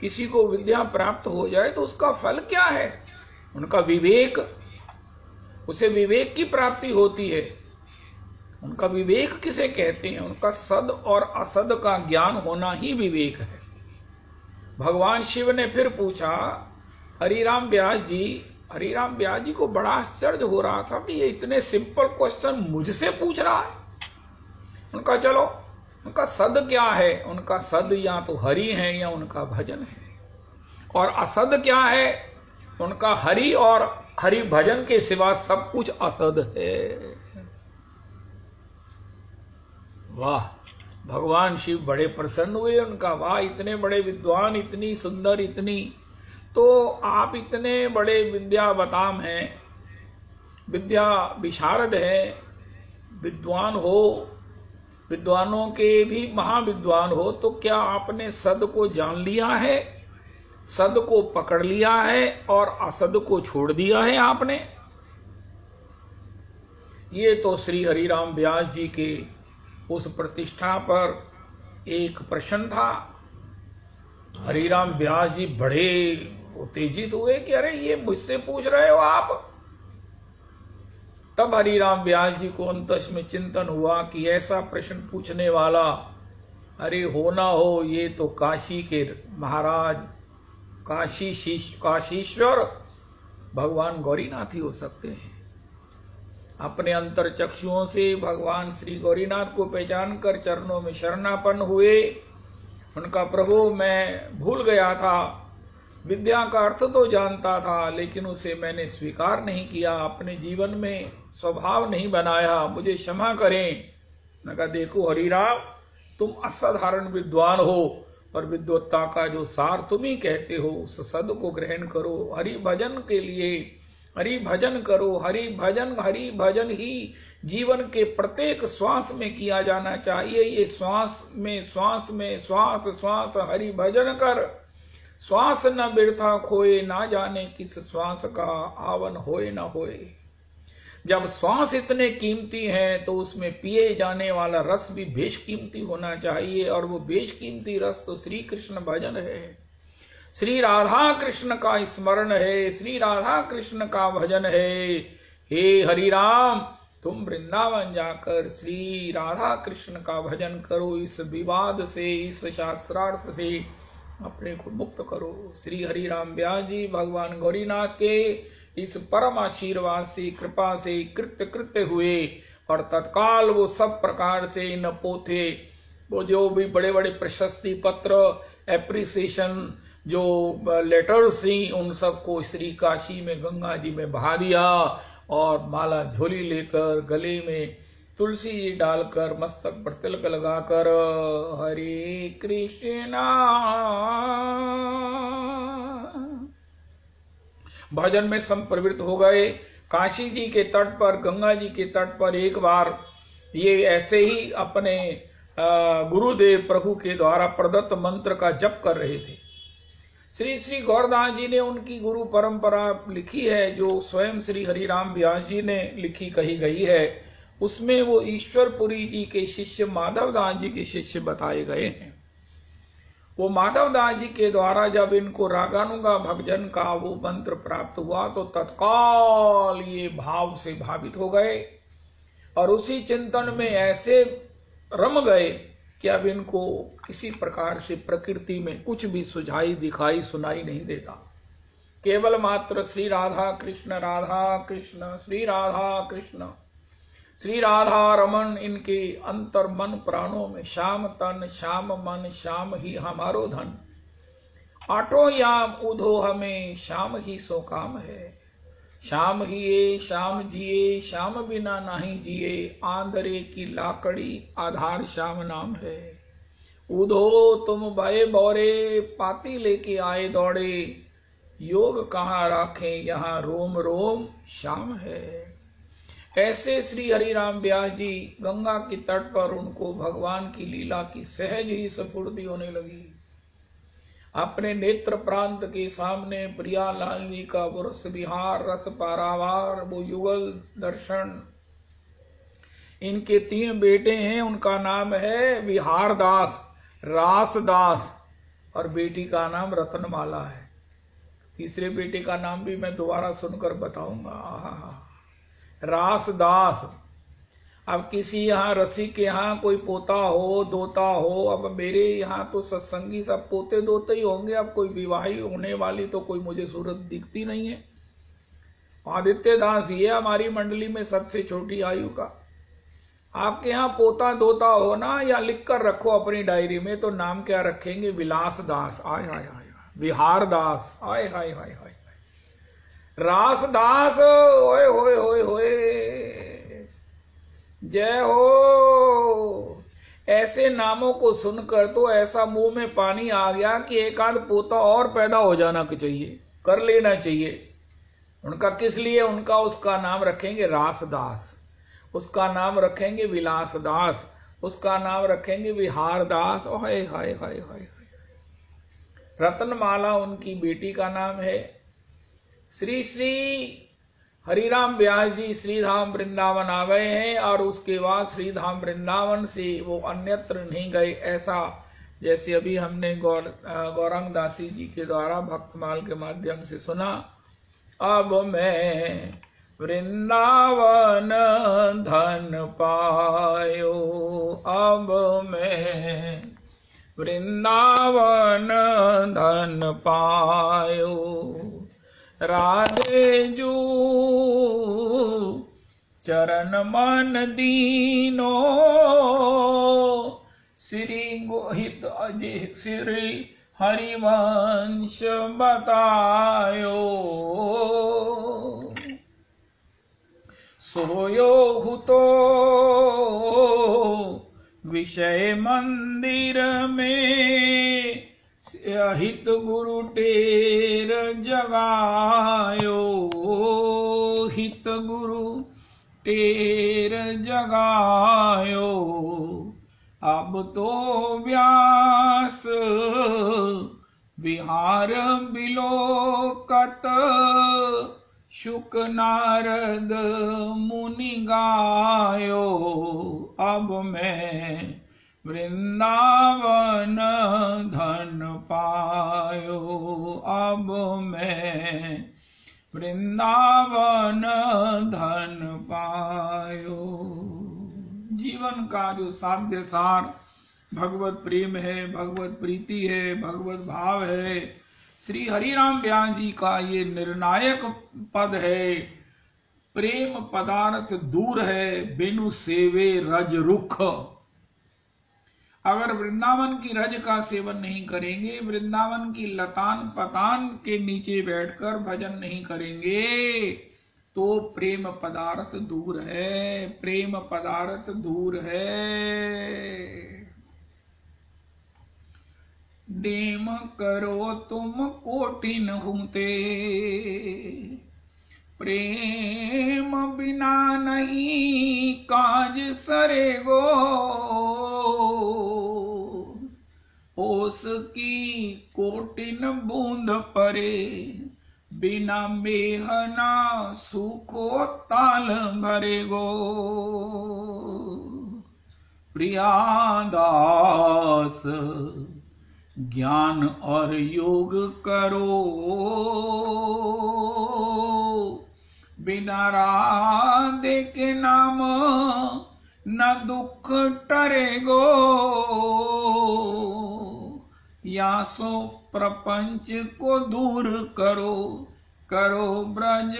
किसी को विद्या प्राप्त हो जाए तो उसका फल क्या है? उनका विवेक, उसे विवेक की प्राप्ति होती है। उनका विवेक किसे कहते हैं? उनका सद और असद का ज्ञान होना ही विवेक है। भगवान शिव ने फिर पूछा हरिराम व्यास जी को बड़ा आश्चर्य हो रहा था कि ये इतने सिंपल क्वेश्चन मुझसे पूछ रहा है। उनका चलो, उनका सद क्या है? उनका सद या तो हरि है या उनका भजन है। और असद क्या है? उनका हरि और हरि भजन के सिवा सब कुछ असद है। वाह, भगवान शिव बड़े प्रसन्न हुए। उनका वाह, इतने बड़े विद्वान, इतनी सुंदर, इतनी, तो आप इतने बड़े विद्यावताम हैं, विद्या विशारद है, विद्वान हो, विद्वानों के भी महाविद्वान हो, तो क्या आपने सद को जान लिया है, सद को पकड़ लिया है और असद को छोड़ दिया है आपने? ये तो श्री हरिराम व्यास जी के उस प्रतिष्ठा पर एक प्रश्न था। हरिराम व्यास जी बड़े उत्तेजित हुए कि अरे ये मुझसे पूछ रहे हो आप। तब हरिराम व्यास जी को अंतस में चिंतन हुआ कि ऐसा प्रश्न पूछने वाला, अरे हो ना हो, ये तो काशी के महाराज, काशीश्वर भगवान गौरीनाथ ही हो सकते हैं। अपने अंतर चक्षुओं से भगवान श्री गौरीनाथ को पहचान कर चरणों में शरणापन्न हुए। उनका प्रभु, मैं भूल गया था, विद्या का अर्थ तो जानता था, लेकिन उसे मैंने स्वीकार नहीं किया, अपने जीवन में स्वभाव नहीं बनाया, मुझे क्षमा करें। मैं कहा देखो हरिराम, तुम असाधारण विद्वान हो और विद्वत्ता का जो सार तुम ही कहते हो, उस सद को ग्रहण करो। हरि भजन के लिए हरि भजन करो। हरि भजन ही जीवन के प्रत्येक श्वास में किया जाना चाहिए। ये श्वास में श्वास हरि भजन कर, श्वास न बिरथा खोए, ना जाने किस श्वास का आवन होए न होए। जब श्वास इतने कीमती हैं तो उसमें पिए जाने वाला रस भी बेशकीमती होना चाहिए, और वो बेशकीमती रस तो श्री कृष्ण भजन है, श्री राधा कृष्ण का स्मरण है, श्री राधा कृष्ण का भजन है। हे हरिराम, तुम वृंदावन जाकर श्री राधा कृष्ण का भजन करो, इस विवाद से, इस शास्त्रार्थ से अपने को मुक्त करो। श्री हरिराम व्यास जी भगवान गौरीनाथ के इस परम आशीर्वाद से, कृपा से कृत्य हुए, और तत्काल वो सब प्रकार से इन पोथे, वो जो भी बड़े बड़े प्रशस्ति पत्र, एप्रिसिएशन जो लेटर्स थी, उन सबको श्री काशी में गंगा जी में बहा दिया, और माला झोली लेकर, गले में तुलसी जी डालकर, मस्तक पर तिलक लगाकर हरे कृष्णा भजन में संप्रवृत्त हो गए। काशी जी के तट पर, गंगा जी के तट पर एक बार ये ऐसे ही अपने गुरुदेव प्रभु के द्वारा प्रदत्त मंत्र का जप कर रहे थे। श्री श्री गौरदास जी ने उनकी गुरु परंपरा लिखी है, जो स्वयं श्री हरिराम व्यास जी ने लिखी कही गई है। उसमें वो ईश्वरपुरी जी के शिष्य माधवदास जी के शिष्य बताए गए हैं। वो माधवदास जी के द्वारा जब इनको रागानुगा भजन का वो मंत्र प्राप्त हुआ, तो तत्काल ये भाव से भावित हो गए और उसी चिंतन में ऐसे रम गए कि अब इनको किसी प्रकार से प्रकृति में कुछ भी सुझाई दिखाई सुनाई नहीं देता। केवल मात्र श्री राधा कृष्ण श्री राधा कृष्ण श्री राधा रमन इनके अंतर मन प्राणों में। श्याम तन श्याम मन श्याम ही हमारो धन, आठों याम उधो हमें श्याम ही सो काम है। श्याम हिए श्याम जिए श्याम बिना नहीं जिए, आंधरे की लाकड़ी आधार श्याम नाम है। उधो तुम भय बौरे पाती लेके आए दौड़े, योग कहाँ राखे यहाँ रोम रोम श्याम है। ऐसे श्री हरिराम व्यास जी गंगा के तट पर उनको भगवान की लीला की सहज ही स्फूर्ति होने लगी। अपने नेत्र प्रांत के सामने प्रियालाल जी का वरस विहार रस पारावार वो युगल दर्शन। इनके 3 बेटे हैं, उनका नाम है विहारदास, रासदास और बेटी का नाम रत्नमाला है। तीसरे बेटे का नाम भी मैं दोबारा सुनकर बताऊंगा। रासदास। अब किसी यहाँ रसिक के यहाँ कोई पोता हो दोता हो, अब मेरे यहाँ तो सत्संगी सब पोते दोते ही होंगे। अब कोई विवाही होने वाली तो कोई मुझे सूरत दिखती नहीं है। आदित्य दास ये हमारी मंडली में सबसे छोटी आयु का। आपके यहाँ पोता दोता हो ना, या लिख कर रखो अपनी डायरी में, तो नाम क्या रखेंगे? विलास दास, आय हाय हाय, विहार दास, आय हाय हाय हाय, रासदास, ओए होए होए होए, जय हो। ऐसे नामों को सुनकर तो ऐसा मुंह में पानी आ गया कि एक आध पोता और पैदा हो जाना चाहिए, कर लेना चाहिए। उनका किस लिए? उनका उसका नाम रखेंगे रासदास, उसका नाम रखेंगे विलासदास, उसका नाम रखेंगे विहारदास। हाय हाय हाय हाय। रत्नमाला उनकी बेटी का नाम है। श्री श्री हरिराम व्यास जी श्रीधाम वृंदावन आ गए हैं और उसके बाद श्रीधाम वृंदावन से वो अन्यत्र नहीं गए, ऐसा जैसे अभी हमने गौरांग दासी जी के द्वारा भक्तमाल के माध्यम से सुना। अब मैं वृंदावन धन पायो, अब मैं वृंदावन धन पायो, राधे जू चरण मन दीनो, श्री गोहित अजय श्री हरिवंश बतायो, सोयो हुतो विषय मंदिर में, हित गुरु टेर जगायो, हित गुरु टेर जगायो, अब तो व्यास विहार बिलोकत, शुक नारद मुनि गायो, अब मैं वृंदावन धन पायो, अब मैं वृंदावन धन पायो। जीवन का जो साध्य सार भगवत प्रेम है, भगवत प्रीति है, भगवत भाव है, श्री हरिराम व्यास जी का ये निर्णायक पद है। प्रेम पदार्थ दूर है बिनु सेवे रज रुख। अगर वृंदावन की रज का सेवन नहीं करेंगे, वृंदावन की लतान पतान के नीचे बैठकर भजन नहीं करेंगे, तो प्रेम पदार्थ दूर है, प्रेम पदार्थ दूर है। डेम करो तुम कोटिन हुमते, प्रेम बिना नहीं काज सरेगो, ओस की कोटिन बूंद परे, बिना मेहना सूखो ताल भरेगो। प्रियादास ज्ञान और योग करो, बिना राधे के नाम न दुख टरेगो, या सो प्रपंच को दूर करो, करो ब्रज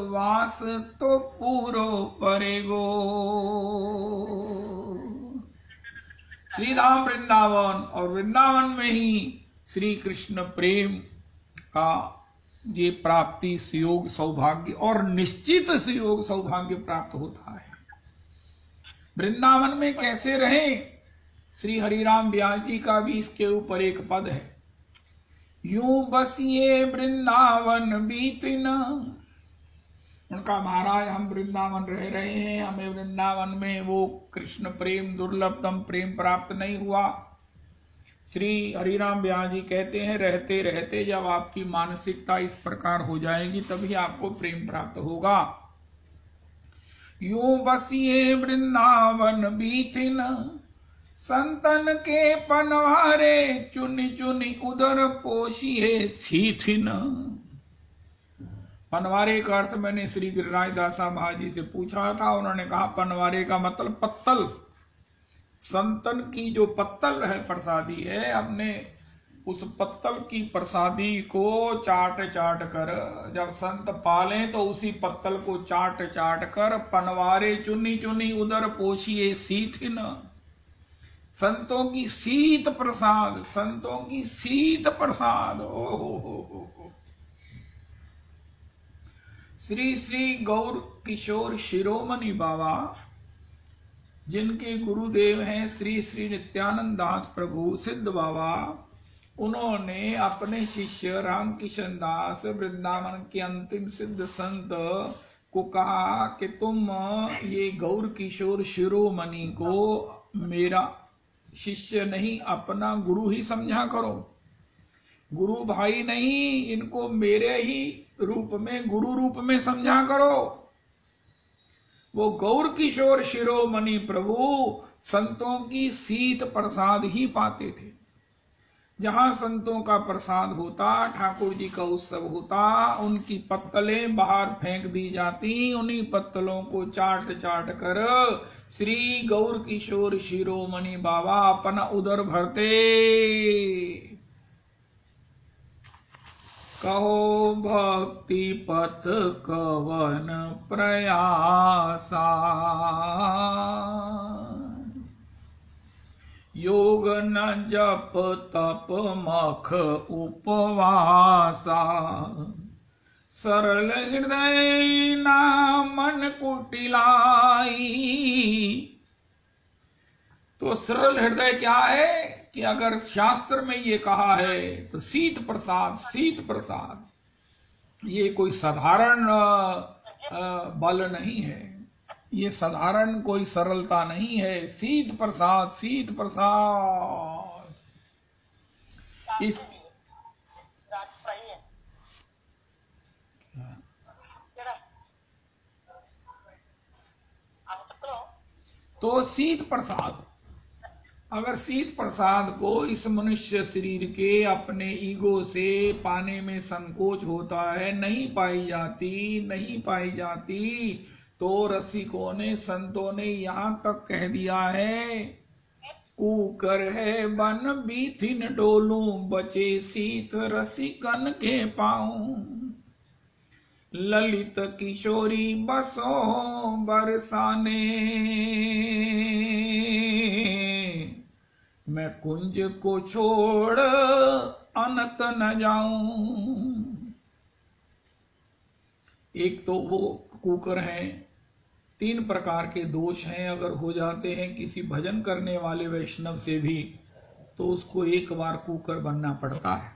वास तो पूरो परेगो। श्री धाम वृंदावन, और वृंदावन में ही श्री कृष्ण प्रेम का ये प्राप्ति सुयोग सौभाग्य और निश्चित सुयोग सौभाग्य प्राप्त होता है। वृंदावन में कैसे रहे, श्री हरिराम व्यास जी का भी इसके ऊपर एक पद है। यूं बसिए वृंदावन बीतिन, उनका महाराज हम वृंदावन रह रहे हैं, हमें वृंदावन में वो कृष्ण प्रेम दुर्लभतम प्रेम प्राप्त नहीं हुआ। श्री हरिराम व्यास जी कहते हैं, रहते रहते जब आपकी मानसिकता इस प्रकार हो जाएगी तभी आपको प्रेम प्राप्त होगा। यूं बसिए वृंदावन बीथिन, संतन के पनवारे चुनी चुनी उदर पोषिए सीथिन। पनवारे का अर्थ मैंने श्री गिरिराज दासा महाराज जी से पूछा था, उन्होंने कहा पनवारे का मतलब पत्तल। संतन की जो पत्तल है प्रसादी है, हमने उस पत्तल की प्रसादी को चाट चाट कर, जब संत पाले तो उसी पत्तल को चाट चाट कर पनवारे चुनी चुनी उदर पोषिए सीथिन। संतों की शीत प्रसाद, संतों की शीत प्रसाद। ओ श्री श्री गौर किशोर शिरोमणि बाबा, जिनके गुरुदेव हैं श्री श्री नित्यानंद दास प्रभु सिद्ध बाबा, उन्होंने अपने शिष्य रामकिशन दास वृंदावन के अंतिम सिद्ध संत को कहा कि तुम ये गौर किशोर शिरोमणि को मेरा शिष्य नहीं अपना गुरु ही समझा करो, गुरु भाई नहीं, इनको मेरे ही रूप में गुरु रूप में समझा करो। वो गौर किशोर शिरोमणि प्रभु संतों की शीत प्रसाद ही पाते थे। जहां संतों का प्रसाद होता, ठाकुर जी का उत्सव होता, उनकी पत्तलें बाहर फेंक दी जाती, उन्हीं पत्तलों को चाट चाट कर श्री गौर किशोर शिरोमणि बाबा अपना उदर भरते। कहो भक्ति पथ कवन प्रयासा, योग न जप तप मख उपवासा, सरल हृदय ना मन कुटिलाई। तो सरल हृदय क्या है कि अगर शास्त्र में ये कहा है तो शीत प्रसाद, शीत प्रसाद ये कोई साधारण बल नहीं है, ये साधारण कोई सरलता नहीं है। शीत प्रसाद, शीत प्रसाद। इस तो शीत प्रसाद, अगर शीत प्रसाद को इस मनुष्य शरीर के अपने ईगो से पाने में संकोच होता है, नहीं पाई जाती, नहीं पाई जाती, तो रसिकों ने संतों ने यहां तक कह दिया है, कूकर है बन बीथिन डोलू, बचे शीत रसिकन के पाऊं। ललित किशोरी बसो बरसाने, मैं कुंज को छोड़ अनंत न जाऊं। एक तो वो कुकर हैं, 3 प्रकार के दोष हैं, अगर हो जाते हैं किसी भजन करने वाले वैष्णव से भी तो उसको एक बार कुकर बनना पड़ता है।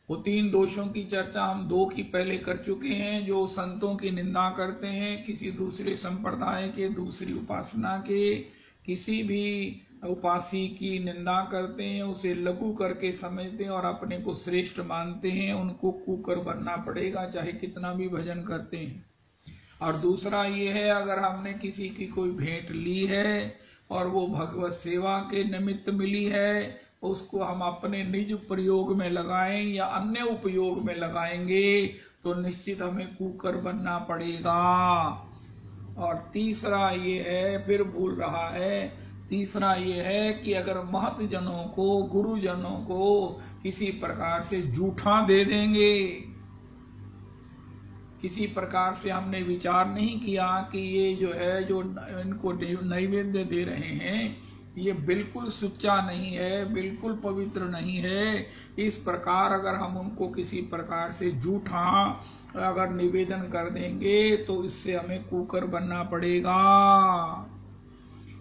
वो 3 दोषों की चर्चा हम 2 की पहले कर चुके हैं। जो संतों की निंदा करते हैं, किसी दूसरे संप्रदाय के, दूसरी उपासना के, किसी भी उपासी की निंदा करते हैं, उसे लघु करके समझते हैं और अपने को श्रेष्ठ मानते हैं, उनको कुकर बनना पड़ेगा चाहे कितना भी भजन करते हैं। और दूसरा ये है, अगर हमने किसी की कोई भेंट ली है और वो भगवत सेवा के निमित्त मिली है, उसको हम अपने निज प्रयोग में लगाएं या अन्य उपयोग में लगाएंगे तो निश्चित हमें कुकर बनना पड़ेगा। और तीसरा ये है, फिर भूल रहा है, तीसरा ये है कि अगर महतजनों को, गुरुजनों को किसी प्रकार से जूठा दे देंगे, किसी प्रकार से हमने विचार नहीं किया कि ये जो है, जो इनको नैवेद्य दे रहे हैं, ये बिल्कुल सुच्चा नहीं है, बिल्कुल पवित्र नहीं है, इस प्रकार अगर हम उनको किसी प्रकार से जूठा अगर निवेदन कर देंगे तो इससे हमें कुकर बनना पड़ेगा।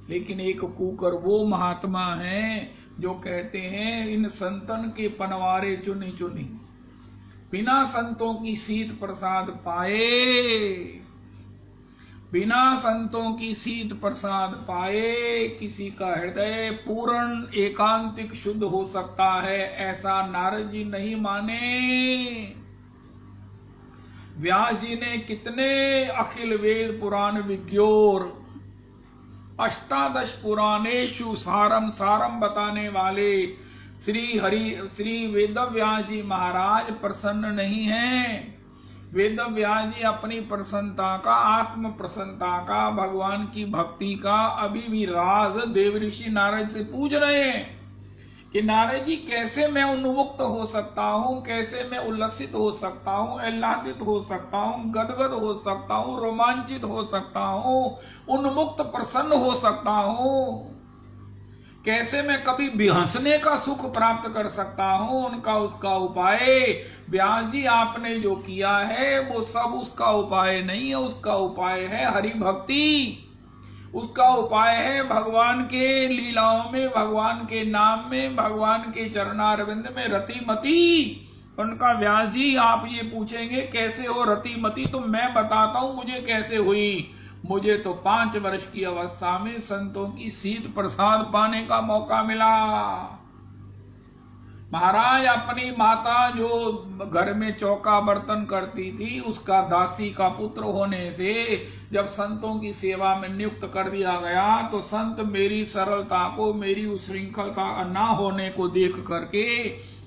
लेकिन एक कुकर वो महात्मा है जो कहते हैं, इन संतन के पनवारे चुनी चुनी, बिना संतों की शीत प्रसाद पाए, बिना संतों की शीत प्रसाद पाए किसी का हृदय पूर्ण एकांतिक शुद्ध हो सकता है, ऐसा नारद जी नहीं माने। व्यास जी ने कितने अखिल वेद पुराण विज्ञोर, अष्टादश पुराणेषु सारम सारम बताने वाले श्री वेदव्यास जी महाराज प्रसन्न नहीं हैं। वेदव्यास जी अपनी प्रसन्नता का, आत्म प्रसन्नता का, भगवान की भक्ति का अभी भी राज देव ऋषि नारद से पूछ रहे हैं कि नारद जी कैसे मैं उन्मुक्त हो सकता हूँ, कैसे मैं उल्लसित हो सकता हूँ, आह्लादित हो सकता हूँ, गदगद हो सकता हूँ, रोमांचित हो सकता हूँ, उन्मुक्त प्रसन्न हो सकता हूँ, कैसे मैं कभी भी हंसने का सुख प्राप्त कर सकता हूँ। उनका उसका उपाय, व्यास जी आपने जो किया है वो सब उसका उपाय नहीं है, उसका उपाय है हरि भक्ति, उसका उपाय है भगवान के लीलाओं में, भगवान के नाम में, भगवान के चरणारविंद में रतिमती। उनका व्यास जी आप ये पूछेंगे कैसे हो रतिमती, तो मैं बताता हूं मुझे कैसे हुई। मुझे तो 5 वर्ष की अवस्था में संतों की शीत प्रसाद पाने का मौका मिला। महाराज अपनी माता जो घर में चौका बर्तन करती थी, उसका दासी का पुत्र होने से जब संतों की सेवा में नियुक्त कर दिया गया तो संत मेरी सरलता को, मेरी उस श्रृंखलता ना होने को देख करके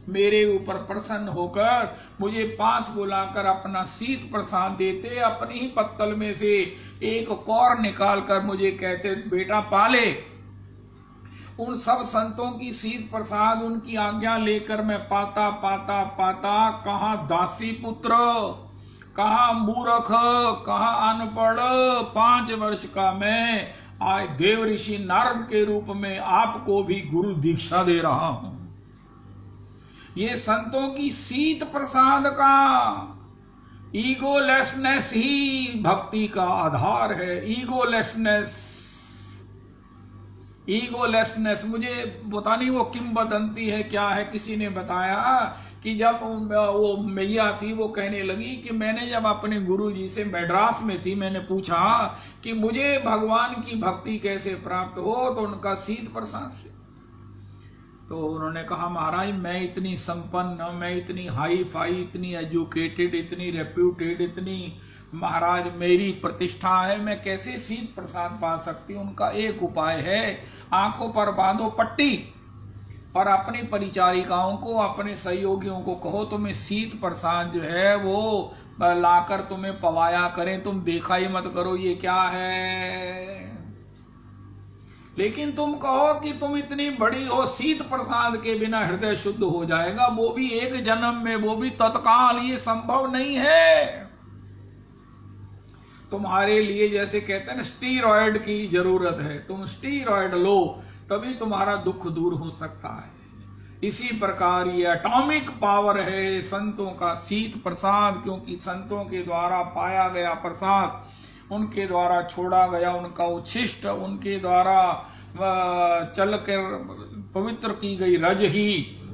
मेरे ऊपर प्रसन्न होकर मुझे पास बुलाकर अपना शीत प्रसाद देते, अपनी ही पत्तल में से एक कौर निकाल कर मुझे कहते, बेटा पाले। उन सब संतों की शीत प्रसाद, उनकी आज्ञा लेकर मैं पाता पाता पाता कहाँ दासी पुत्र, कहाँ मूर्ख, कहाँ अनपढ़, 5 वर्ष का मैं आज देव ऋषि नारद के रूप में आपको भी गुरु दीक्षा दे रहा हूं। ये संतों की शीत प्रसाद का ईगोलेसनेस ही भक्ति का आधार है। ईगोलेसनेस मुझे पता नहीं वो किंवदंती है क्या है, किसी ने बताया कि जब वो मैया थी वो कहने लगी कि मैंने जब अपने गुरु जी से मैड्रास में थी, मैंने पूछा कि मुझे भगवान की भक्ति कैसे प्राप्त हो, तो उनका शीत प्रसाद से। तो उन्होंने कहा महाराज मैं इतनी संपन्न, मैं इतनी हाई फाई, इतनी एजुकेटेड, इतनी रेप्यूटेड, इतनी महाराज मेरी प्रतिष्ठा है, मैं कैसे शीत प्रसाद पा सकती हूँ। उनका एक उपाय है, आंखों पर बांधो पट्टी और अपनी परिचारिकाओं को, अपने सहयोगियों को कहो तुम्हें शीत प्रसाद जो है वो लाकर तुम्हें पवाया करें, तुम देखा ही मत करो ये क्या है। लेकिन तुम कहो कि तुम इतनी बड़ी हो, शीत प्रसाद के बिना हृदय शुद्ध हो जाएगा, वो भी एक जन्म में, वो भी तत्काल, ये संभव नहीं है। तुम्हारे लिए जैसे कहते हैं ना स्टीरॉयड की जरूरत है, तुम स्टीरॉयड लो तभी तुम्हारा दुख दूर हो सकता है। इसी प्रकार ये एटॉमिक पावर है संतों का शीत प्रसाद, क्योंकि संतों के द्वारा पाया गया प्रसाद, उनके द्वारा छोड़ा गया उनका उच्छिष्ट, उनके द्वारा चल कर पवित्र की गई रज ही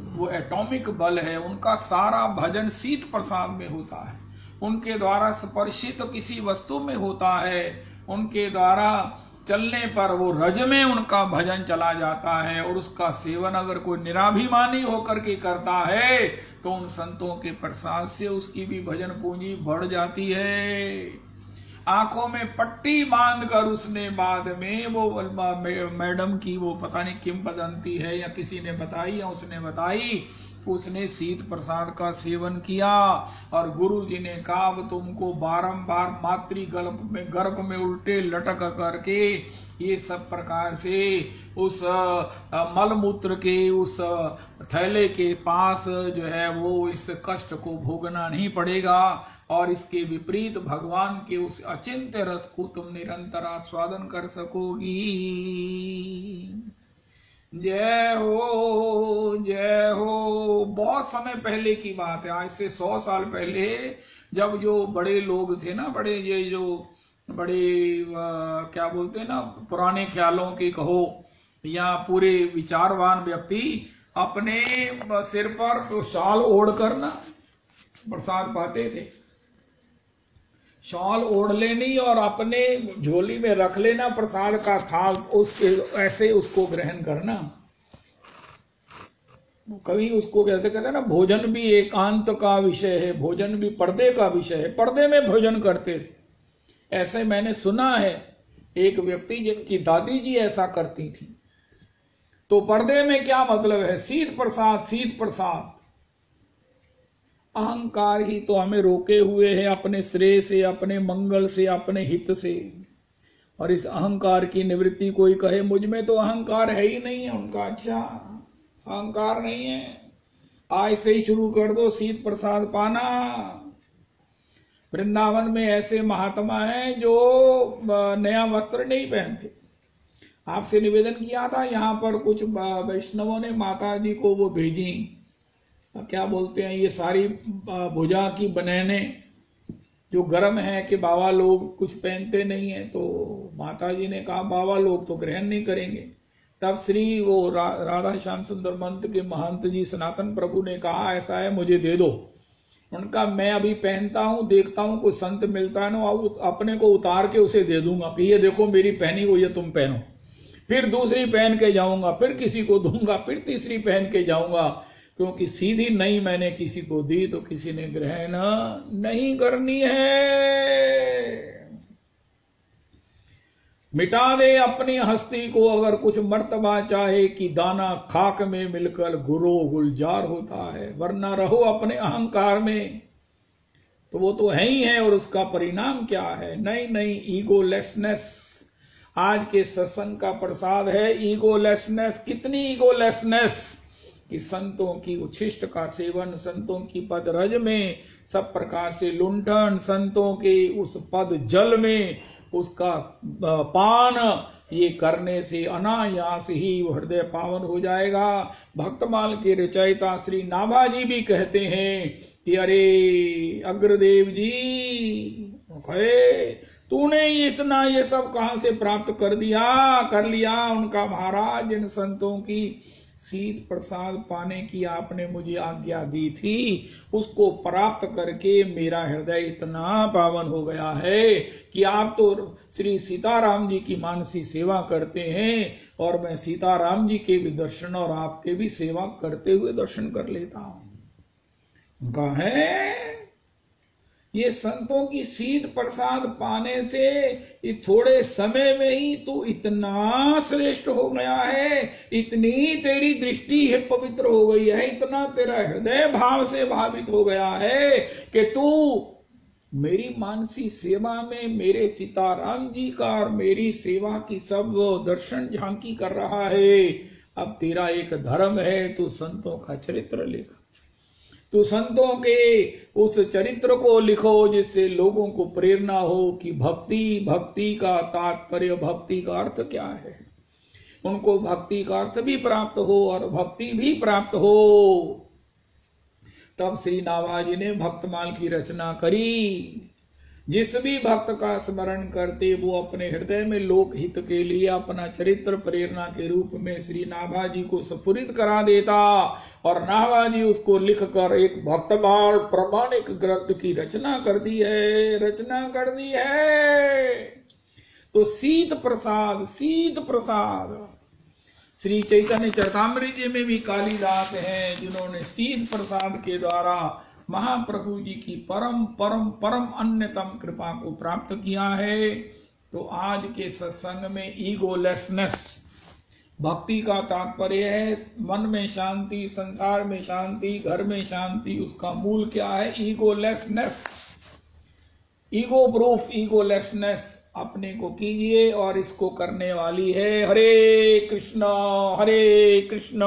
वो एटॉमिक बल है। उनका सारा भजन शीत प्रसाद में होता है, उनके द्वारा स्पर्शित किसी वस्तु में होता है, उनके द्वारा चलने पर वो रज में उनका भजन चला जाता है। और उसका सेवन अगर कोई निराभिमानी होकर के करता है तो उन संतों के प्रसाद से उसकी भी भजन पूंजी बढ़ जाती है। आंखों में पट्टी बांधकर उसने बाद में वो मैडम की वो पता नहीं किंवदंती है या किसी ने बताई या उसने बताई उसने शीत प्रसाद का सेवन किया और गुरु जी ने कहा अब तुमको बारंबार मातृ गर्भ में उल्टे लटक करके ये सब प्रकार से उस मलमूत्र के उस थैले के पास जो है वो इस कष्ट को भोगना नहीं पड़ेगा और इसके विपरीत भगवान के उस अचिंत्य रस को तुम निरंतर आस्वादन कर सकोगी। जय हो जय हो। बहुत समय पहले की बात है, आज से 100 साल पहले, जब जो बड़े लोग थे ना, बड़े ये जो बड़े क्या बोलते हैं ना, पुराने ख्यालों के कहो या पूरे विचारवान व्यक्ति अपने सिर पर तो शाल ओढ़कर ना प्रसाद पाते थे। शॉल ओढ़ लेनी और अपने झोली में रख लेना प्रसाद का थाल, उसके ऐसे उसको ग्रहण करना। कभी उसको कैसे कहते हैं ना, भोजन भी एकांत का विषय है, भोजन भी पर्दे का विषय है, पर्दे में भोजन करते थे। ऐसे मैंने सुना है एक व्यक्ति जिनकी दादी जी ऐसा करती थी। तो पर्दे में क्या मतलब है, शीत प्रसाद, शीत प्रसाद। अहंकार ही तो हमें रोके हुए है अपने श्रेय से, अपने मंगल से, अपने हित से। और इस अहंकार की निवृत्ति, कोई कहे मुझ में तो अहंकार है ही नहीं है, उनका अच्छा अहंकार नहीं है, आज से ही शुरू कर दो शीत प्रसाद पाना। वृंदावन में ऐसे महात्मा हैं जो नया वस्त्र नहीं पहनते। आपसे निवेदन किया था, यहाँ पर कुछ वैष्णवों ने माता जी को वो भेजी, क्या बोलते हैं, ये सारी भुजा की बनैने जो गर्म है कि बाबा लोग कुछ पहनते नहीं है। तो माता जी ने कहा बाबा लोग तो ग्रहण नहीं करेंगे। तब श्री वो राधा श्याम सुंदर मंत्र के महंत जी सनातन प्रभु ने कहा ऐसा है, मुझे दे दो। उनका मैं अभी पहनता हूँ, देखता हूँ कोई संत मिलता है ना, अपने को उतार के उसे दे दूंगा कि ये देखो मेरी पहनी हुई है, तुम पहनो। फिर दूसरी पहन के जाऊंगा, फिर किसी को दूंगा, फिर तीसरी पहन के जाऊंगा, क्योंकि सीधी नहीं मैंने किसी को दी तो किसी ने ग्रहण नहीं करनी है। मिटा दे अपनी हस्ती को अगर कुछ मर्तबा चाहे कि दाना खाक में मिलकर गुरो गुलजार होता है, वरना रहो अपने अहंकार में। तो वो तो है ही है, और उसका परिणाम क्या है, नहीं नहीं ईगोलेसनेस। आज के सत्संग का प्रसाद है ईगोलेसनेस। कितनी ईगोलेसनेस कि संतों की उच्छिष्ट का सेवन, संतों की पद रज में सब प्रकार से लुंठन, संतों के उस पद जल में उसका पान, ये करने से अनायास ही हृदय पावन हो जाएगा। भक्तमाल के रचयिता श्री नाभाजी भी कहते हैं कि अरे अग्रदेव जी, तूने इतना ये सब कहां से प्राप्त कर लिया। उनका महाराज, इन संतों की शीत प्रसाद पाने की आपने मुझे आज्ञा दी थी, उसको प्राप्त करके मेरा हृदय इतना पावन हो गया है कि आप तो श्री सीताराम जी की मानसी सेवा करते हैं और मैं सीताराम जी के भी दर्शन और आपके भी सेवा करते हुए दर्शन कर लेता हूं। उनका है ये संतों की शीत प्रसाद पाने से ये थोड़े समय में ही तू इतना श्रेष्ठ हो गया है, इतनी तेरी दृष्टि है पवित्र हो गई है, इतना तेरा हृदय भाव से भावित हो गया है कि तू मेरी मानसी सेवा में मेरे सीताराम जी का और मेरी सेवा की सब दर्शन झांकी कर रहा है। अब तेरा एक धर्म है, तू संतों का चरित्र लिख, तो संतों के उस चरित्र को लिखो जिससे लोगों को प्रेरणा हो कि भक्ति का तात्पर्य, भक्ति का अर्थ क्या है, उनको भक्ति का अर्थ भी प्राप्त हो और भक्ति भी प्राप्त हो। तब श्री नाभाजी ने भक्तमाल की रचना करी। जिस भी भक्त का स्मरण करते वो अपने हृदय में लोक हित के लिए अपना चरित्र प्रेरणा के रूप में श्री नाभाजी को स्फुरित करा देता और नाभाजी उसको लिखकर एक भक्तमाल प्रमाणिक ग्रंथ की रचना कर दी है। तो शीत प्रसाद श्री चैतन्य चरतामृत जी में भी कालिदास हैं जिन्होंने शीत प्रसाद के द्वारा महाप्रभु जी की परम परम परम अन्यतम कृपा को प्राप्त किया है। तो आज के सत्संग में ईगोलेसनेस, भक्ति का तात्पर्य है मन में शांति, संसार में शांति, घर में शांति। उसका मूल क्या है? ईगोलेसनेस, ईगो प्रूफ ईगोलेसनेस अपने को कीजिए। और इसको करने वाली है हरे कृष्ण कृष्ण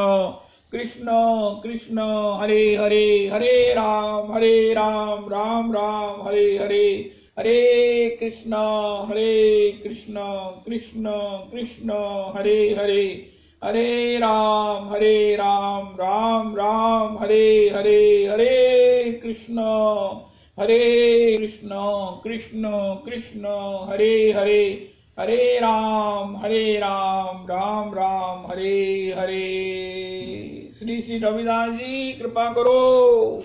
कृष्ण हरे हरे, हरे राम राम राम हरे हरे, हरे कृष्ण कृष्ण कृष्ण हरे हरे, हरे राम राम राम हरे हरे, हरे कृष्ण कृष्ण कृष्ण हरे हरे, हरे राम राम राम हरे हरे। श्री श्री रविदास जी कृपा करो।